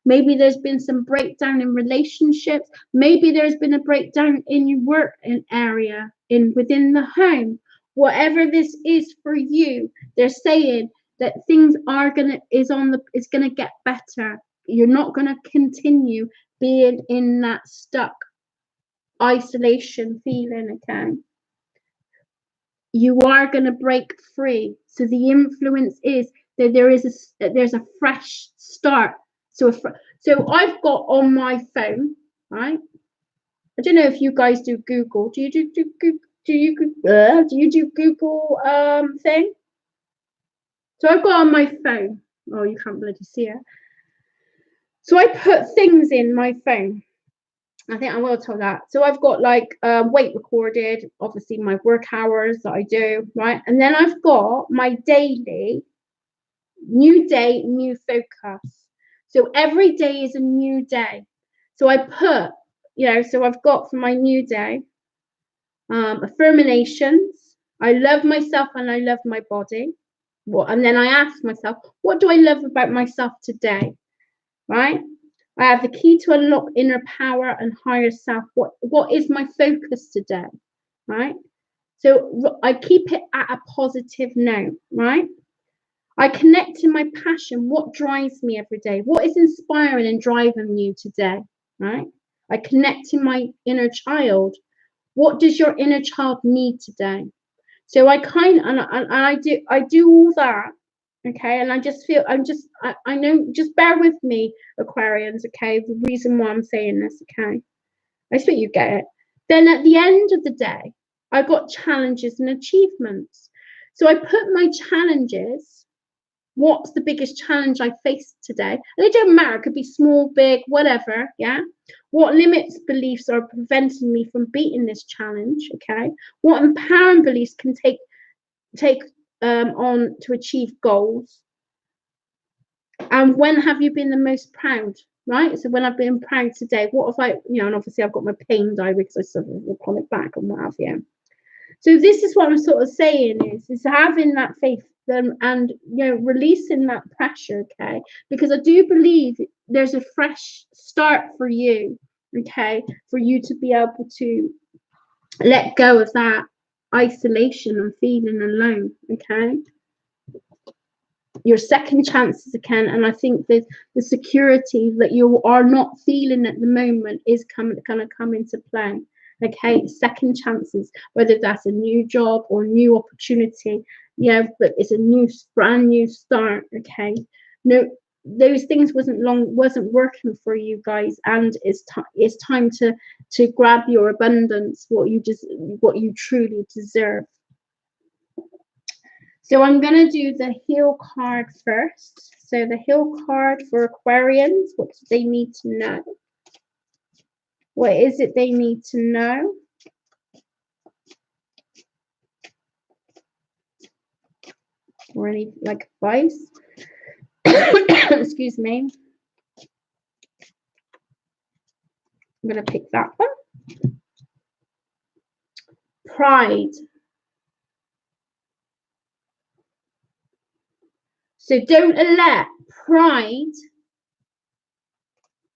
maybe there's been some breakdown in relationships. Maybe there's been a breakdown in your work area, within the home. Whatever this is for you, they're saying that things are it's gonna get better. You're not gonna continue being in that stuck isolation feeling again. You are gonna break free. So the influence is that there's a fresh start. So I've got on my phone, right? I don't know if you guys do Google. Do you do Google thing? So I've got on my phone. Oh, you can't bloody see it. So I put things in my phone. I think I will tell that. So I've got like weight recorded, obviously my work hours that I do, right? And then I've got my daily new day, new focus. So every day is a new day. So I put, so I've got for my new day, affirmations. I love myself and I love my body. And then I ask myself, what do I love about myself today? Right? I have the key to unlock inner power and higher self. What is my focus today? Right? So I keep it at a positive note, right? I connect to my passion. What drives me every day? What is inspiring and driving you today? Right? I connect to my inner child. What does your inner child need today? So I do all that. Okay, and I just feel I know, just bear with me, Aquarians, okay, the reason why I'm saying this, okay, I expect you get it. Then at the end of the day, I got challenges and achievements. So I put my challenges, what's the biggest challenge I faced today, and it don't matter, it could be small, big, whatever, yeah, what limits, beliefs are preventing me from beating this challenge, okay, what empowering beliefs can take on to achieve goals, and when have you been the most proud, right? So when I've been proud today, what have I, and obviously I've got my pain diary because I suffered with chronic back and what have you. So this is what I'm sort of saying is having that faith and releasing that pressure, okay? Because I do believe there's a fresh start for you, okay, for you to be able to let go of that isolation and feeling alone, okay? Your second chances again, and I think that the security that you are not feeling at the moment is going to come into play. Okay, second chances, whether that's a new job or new opportunity, but it's a brand new start. Okay, no, those things wasn't working for you guys, and it's time to grab your abundance, what you truly deserve. So I'm going to do the heal card first. So the heal card for Aquarians, what do they need to know? What is it they need to know? Or any like advice? Excuse me. I'm going to pick that one. Pride. So don't let pride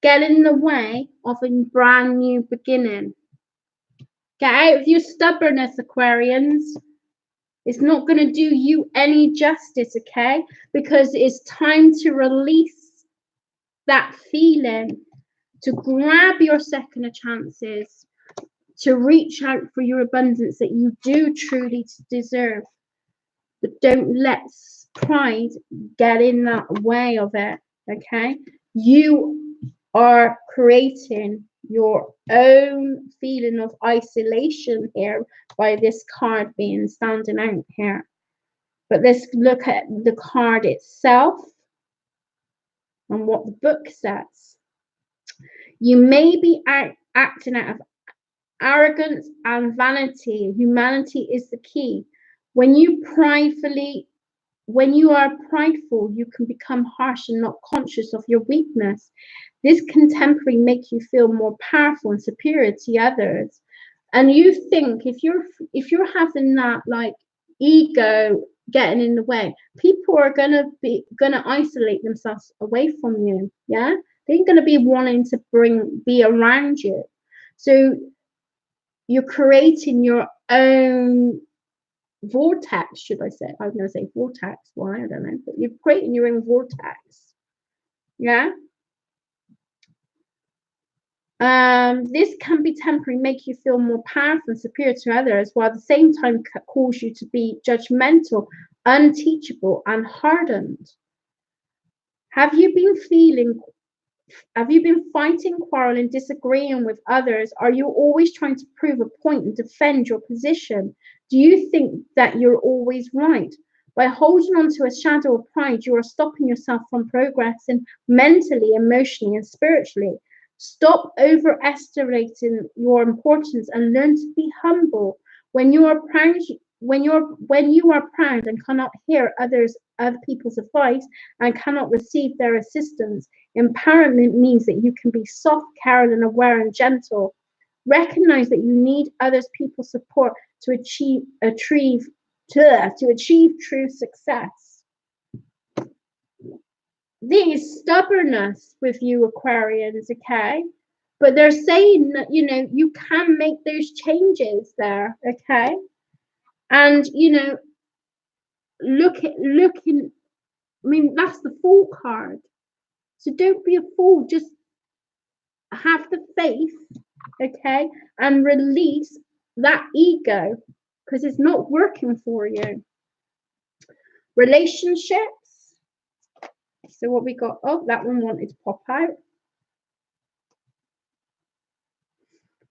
get in the way of a brand new beginning. Get out of your stubbornness, Aquarians. It's not going to do you any justice, okay? Because it's time to release that feeling, to grab your second chances, to reach out for your abundance that you do truly deserve. But don't let pride get in that way of it, okay? You are creating your own feeling of isolation here by this card being standing out here. But let's look at the card itself and what the book says. You may be acting out of arrogance and vanity. Humanity is the key. When you are prideful, you can become harsh and not conscious of your weakness. This can temporarily make you feel more powerful and superior to others. And you think if you're having that like ego getting in the way, people are gonna isolate themselves away from you. Yeah, they're gonna be wanting to be around you. So you're creating your own vortex, should I say? I was going to say vortex. Why? I don't know. But you're creating your own vortex. Yeah. This can be temporary, make you feel more powerful and superior to others, while at the same time cause you to be judgmental, unteachable, and hardened. Have you been fighting, quarreling, disagreeing with others? Are you always trying to prove a point and defend your position? Do you think that you're always right? By holding on to a shadow of pride, you are stopping yourself from progressing mentally, emotionally, and spiritually. Stop overestimating your importance and learn to be humble. When you are proud and cannot hear other people's advice and cannot receive their assistance, empowerment means that you can be soft, caring, aware, and gentle. Recognize that you need other people's support to achieve true success. There's stubbornness with you, Aquarians, okay? But they're saying that, you can make those changes there, okay? And, looking, I mean, that's the Fool card. So don't be a fool. Just have the faith, okay? And release that ego because it's not working for you. Relationships. So what we got? Oh, that one wanted to pop out.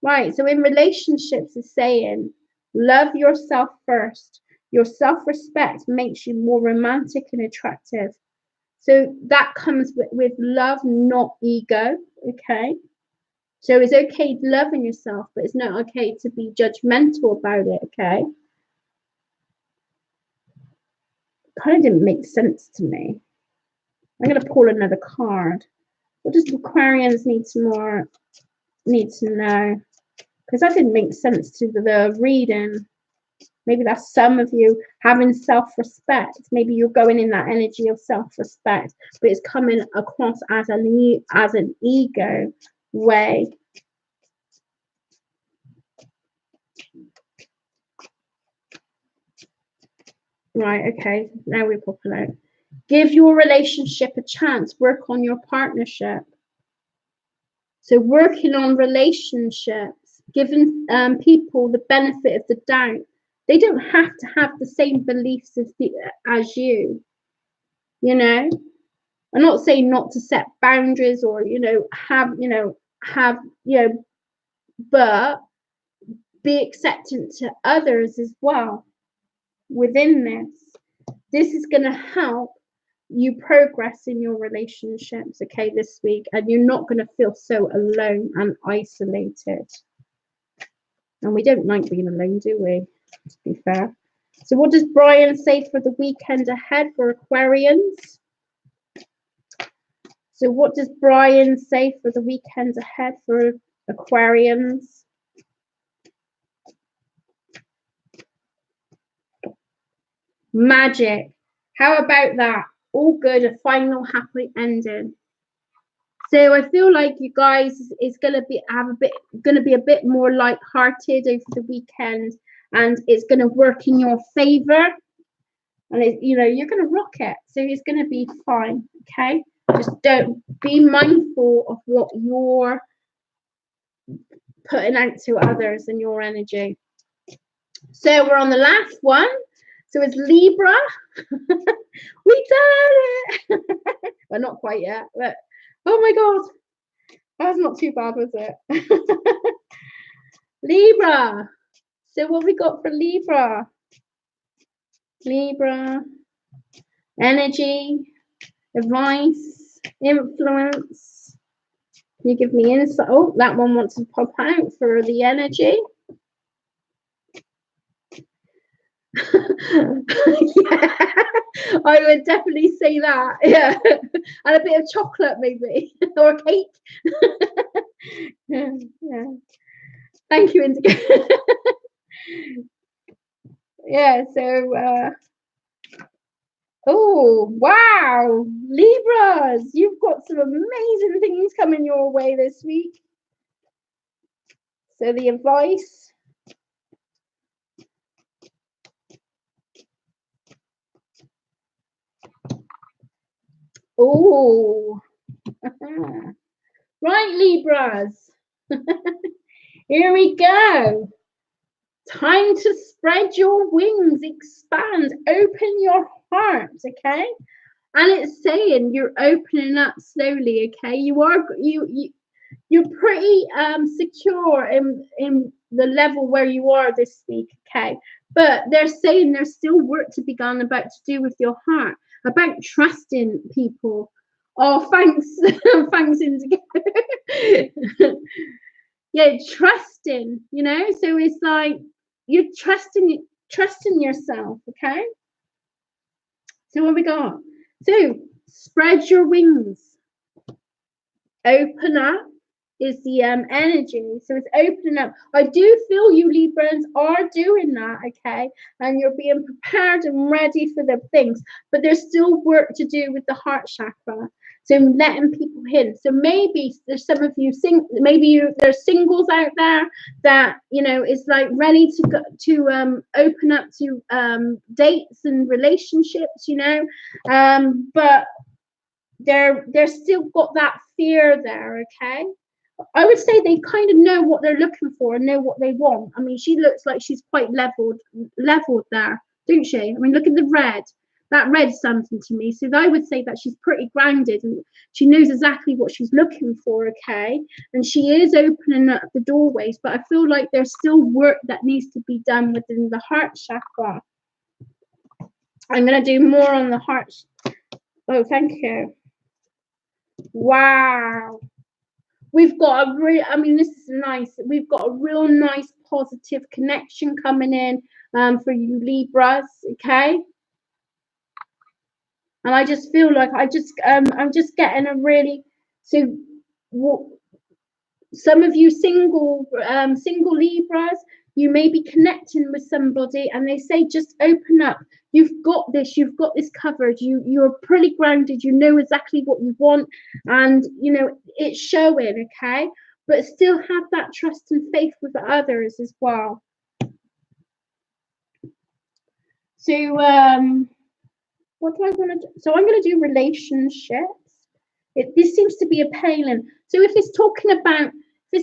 Right, so in relationships, it's saying, love yourself first. Your self-respect makes you more romantic and attractive. So that comes with love, not ego, okay? So it's okay loving yourself, but it's not okay to be judgmental about it, okay? Kind of didn't make sense to me. I'm going to pull another card. What does Aquarians need to know? Because that didn't make sense to the reading. Maybe that's some of you having self-respect. Maybe you're going in that energy of self-respect, but it's coming across as an ego way. Right, okay, now we're popping out. Give your relationship a chance. Work on your partnership. So working on relationships, giving people the benefit of the doubt. They don't have to have the same beliefs as you, I'm not saying not to set boundaries or, but be acceptant to others as well within this. This is going to help you progress in your relationships, okay, this week, and you're not going to feel so alone and isolated. And we don't like being alone, do we? To be fair. So what does Brian say for the weekend ahead for Aquarians? So what does Brian say for the weekend ahead for Aquarians? Magic. How about that? All good, a final happy ending. So I feel like you guys is gonna be a bit more light-hearted over the weekend, and it's gonna work in your favor, and you're gonna rock it. So it's gonna be fine, okay? Just don't be mindful of what you're putting out to others and your energy. So we're on the last one. So it's Libra. We done it. Well, not quite yet, but oh my God, that's not too bad, was it? Libra. So what we got for Libra? Libra. Energy, advice, influence. Can you give me insight? Oh, that one wants to pop out for the energy. Yeah, I would definitely say that. Yeah, and a bit of chocolate maybe, or a cake. Yeah. Thank you, Indigo. Yeah. So, oh wow, Libras, you've got some amazing things coming your way this week. So the advice. Oh, right, Libras. Here we go. Time to spread your wings, expand, open your heart, okay? And it's saying you're opening up slowly, okay? You're pretty secure in the level where you are this week, okay? But they're saying there's still work to be done about to do with your heart, about trusting people. Oh, thanks, thanks, Indigo. Yeah, trusting, so it's like you're trusting yourself, okay? So what we got? So spread your wings, open up is the energy. So it's opening up. I do feel you Librans are doing that, okay? And you're being prepared and ready for the things, but there's still work to do with the heart chakra. So letting people in. So maybe there's some of you there's singles out there that is like ready to go to open up to dates and relationships, but they're still got that fear there, okay? I would say they kind of know what they're looking for and know what they want. I mean, she looks like she's quite leveled there, don't she? I mean, look at the red. That red's something to me. So I would say that she's pretty grounded and she knows exactly what she's looking for, okay? And she is opening up the doorways, but I feel like there's still work that needs to be done within the heart chakra. I'm going to do more on the heart. Oh, thank you. Wow. We've got this is nice. We've got a real nice positive connection coming in for you Libras, okay? And I just feel like I'm just getting a really some of you single Libras, you may be connecting with somebody and they say just open up. You've got this covered. You're pretty grounded, you know exactly what you want, and it's showing, okay? But still have that trust and faith with others as well. So what do I want to do? So I'm going to do relationships. This seems to be a paling. So if it's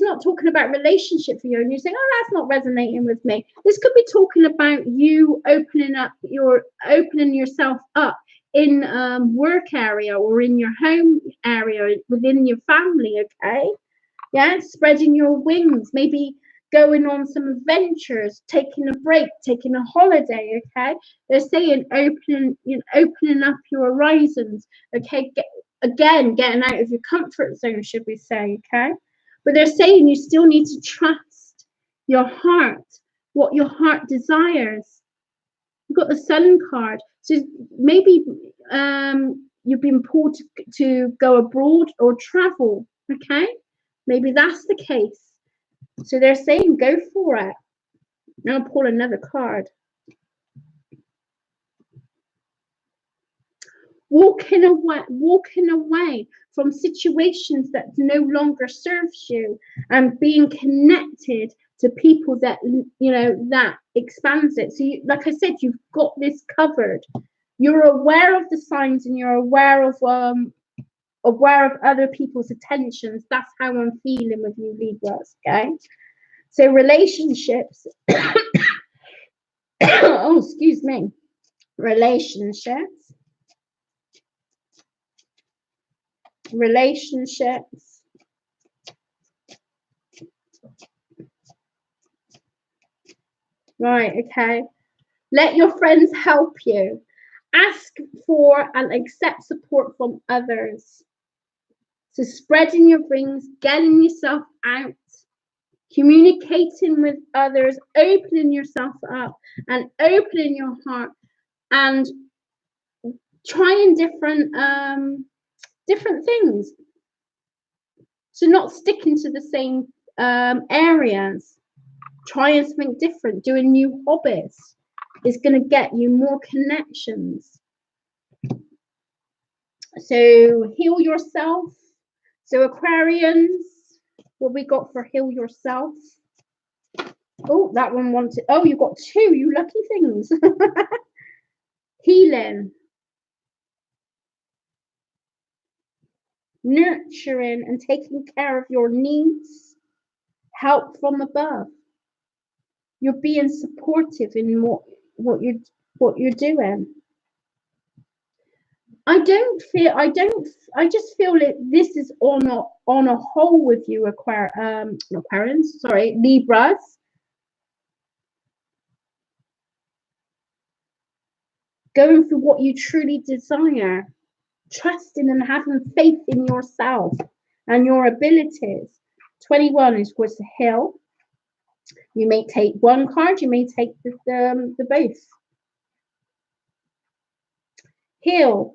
not talking about relationship for you and you're saying, oh, that's not resonating with me, this could be talking about you opening yourself up in work area or in your home area within your family, okay? Yeah, spreading your wings, maybe going on some adventures, taking a break, taking a holiday, okay? They're saying opening up your horizons, okay? Getting out of your comfort zone, should we say, okay? But they're saying you still need to trust your heart, what your heart desires. You've got the Sun card. So maybe you've been pulled to go abroad or travel, okay? Maybe that's the case. So they're saying go for it. Now I'll pull another card. Walking away from situations that no longer serves you, and being connected to people that that expands it. So like I said, you've got this covered. You're aware of the signs, and you're aware of other people's attentions. That's how I'm feeling with you, Libras, okay? So relationships. Oh, excuse me. Relationships. Right, okay. Let your friends help you. Ask for and accept support from others. So spreading your wings, getting yourself out, communicating with others, opening yourself up and opening your heart, and trying different things. So not sticking to the same areas. Trying something different, doing new hobbies is going to get you more connections. So heal yourself. So Aquarians, what we got for heal yourself? Oh, that one wanted. Oh, you got two. You lucky things. Healing, nurturing, and taking care of your needs. Help from above. You're being supportive in what you're doing. I just feel this is on a whole with you, Aquarians, sorry, Libras. Going for what you truly desire, trusting and having faith in yourself and your abilities. 21 is equals to heal. You may take one card, you may take the both. Heal.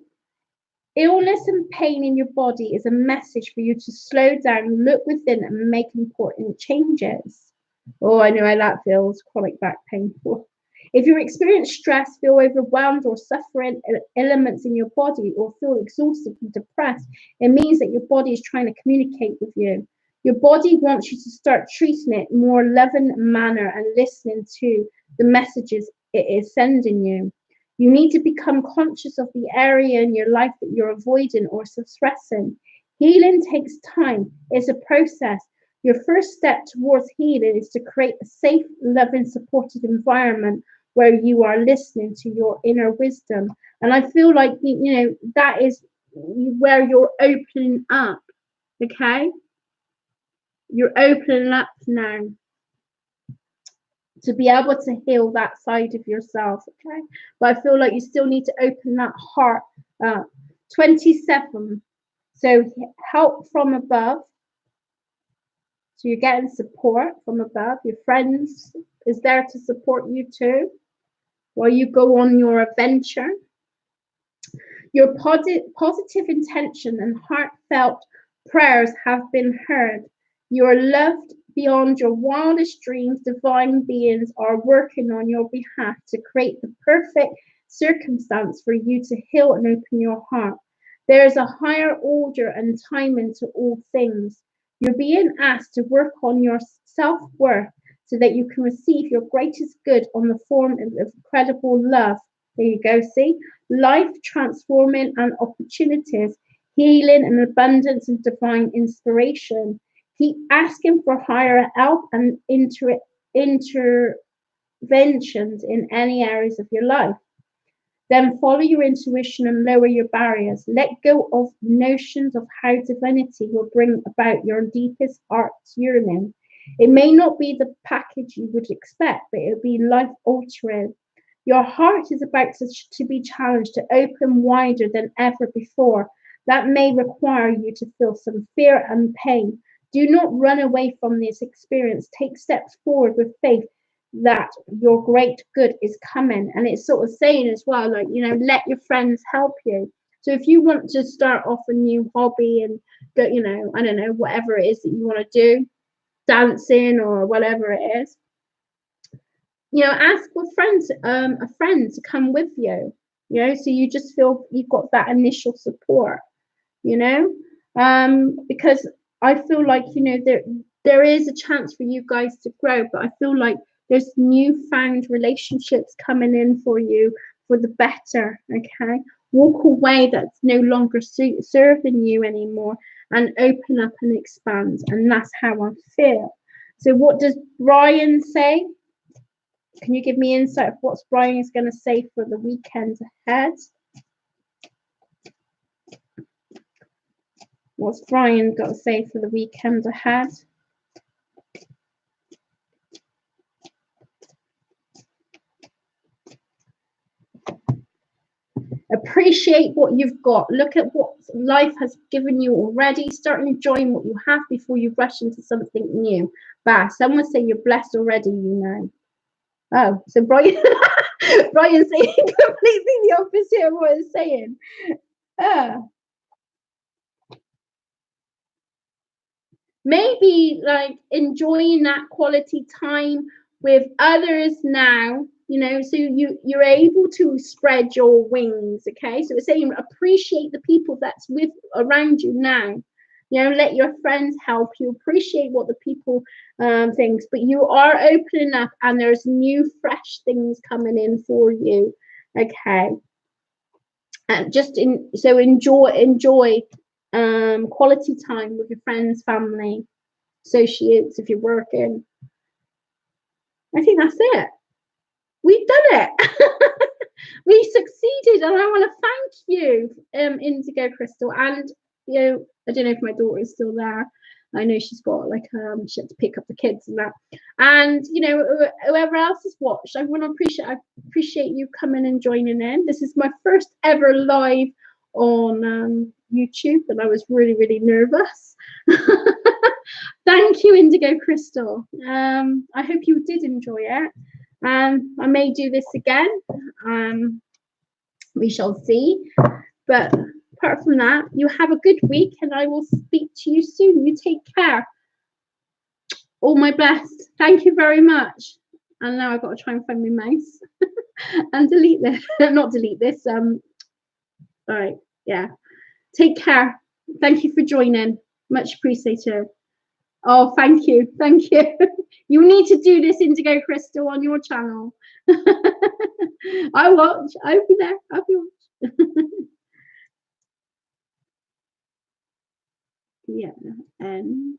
Illness and pain in your body is a message for you to slow down, look within, and make important changes. Oh, I know how that feels. Chronic back pain. If you experience stress, feel overwhelmed, or suffering elements in your body, or feel exhausted and depressed, it means that your body is trying to communicate with you. Your body wants you to start treating it more loving manner and listening to the messages it is sending you. You need to become conscious of the area in your life that you're avoiding or suppressing. Healing takes time. It's a process. Your first step towards healing is to create a safe, loving, supportive environment where you are listening to your inner wisdom. And I feel like, that is where you're opening up, okay? You're opening up now to be able to heal that side of yourself, okay? But I feel like you still need to open that heart up. 27. So help from above. So you're getting support from above. Your friends is there to support you too while you go on your adventure. Your positive intention and heartfelt prayers have been heard. You are loved beyond your wildest dreams. Divine beings are working on your behalf to create the perfect circumstance for you to heal and open your heart. There is a higher order and timing to all things. You're being asked to work on your self-worth so that you can receive your greatest good on the form of incredible love. There you go, see? Life transforming and opportunities, healing and abundance and divine inspiration. Keep asking for higher help and interventions in any areas of your life. Then follow your intuition and lower your barriers. Let go of notions of how divinity will bring about your deepest heart's yearning. It may not be the package you would expect, but it'll be life-altering. Your heart is about to be challenged to open wider than ever before. That may require you to feel some fear and pain. Do not run away from this experience. Take steps forward with faith that your great good is coming. And it's sort of saying as well, like, you know, let your friends help you. So if you want to start off a new hobby and go, you know, I don't know, whatever it is that you want to do, dancing or whatever it is, you know, ask for friends, a friend to come with you, you know, so you just feel you've got that initial support, you know, because I feel like, you know, there is a chance for you guys to grow, but I feel like there's newfound relationships coming in for you for the better, okay? Walk away that's no longer serving you anymore and open up and expand, and that's how I feel. So what does Brian say? Can you give me insight of what Brian is going to say for the weekend ahead? What's Brian got to say for the weekend ahead? Appreciate what you've got. Look at what life has given you already. Start enjoying what you have before you rush into something new. Bah, someone say you're blessed already, you know. Oh, so Brian, Brian's saying completely the opposite of what it's saying. Maybe like enjoying that quality time with others now, you know, so you're able to spread your wings, okay? So it's saying appreciate the people that's with around you now. You know, let your friends help you. Appreciate what the people things, but you are opening up and there's new fresh things coming in for you, okay? And just enjoy quality time with your friends, family, associates if you're working. I think that's it. We've done it. We succeeded, and I want to thank you, Indigo Crystal, and you know, I don't know if my daughter is still there. I know she's got like she had to pick up the kids and that, and you know, whoever else has watched, I want to appreciate you coming and joining in. This is my first ever live on YouTube, and I was really nervous. Thank you, Indigo Crystal. I hope you did enjoy it. I may do this again. We shall see. But apart from that, you have a good week, and I will speak to you soon. You take care. All my best. Thank you very much. And now I've got to try and find my mouse and delete this. Not delete this. All right. Yeah. Take care. Thank you for joining. Much appreciated. Oh, thank you. Thank you. You need to do this, Indigo Crystal, on your channel. I watch. I'll be there. I'll be watching. Yeah. And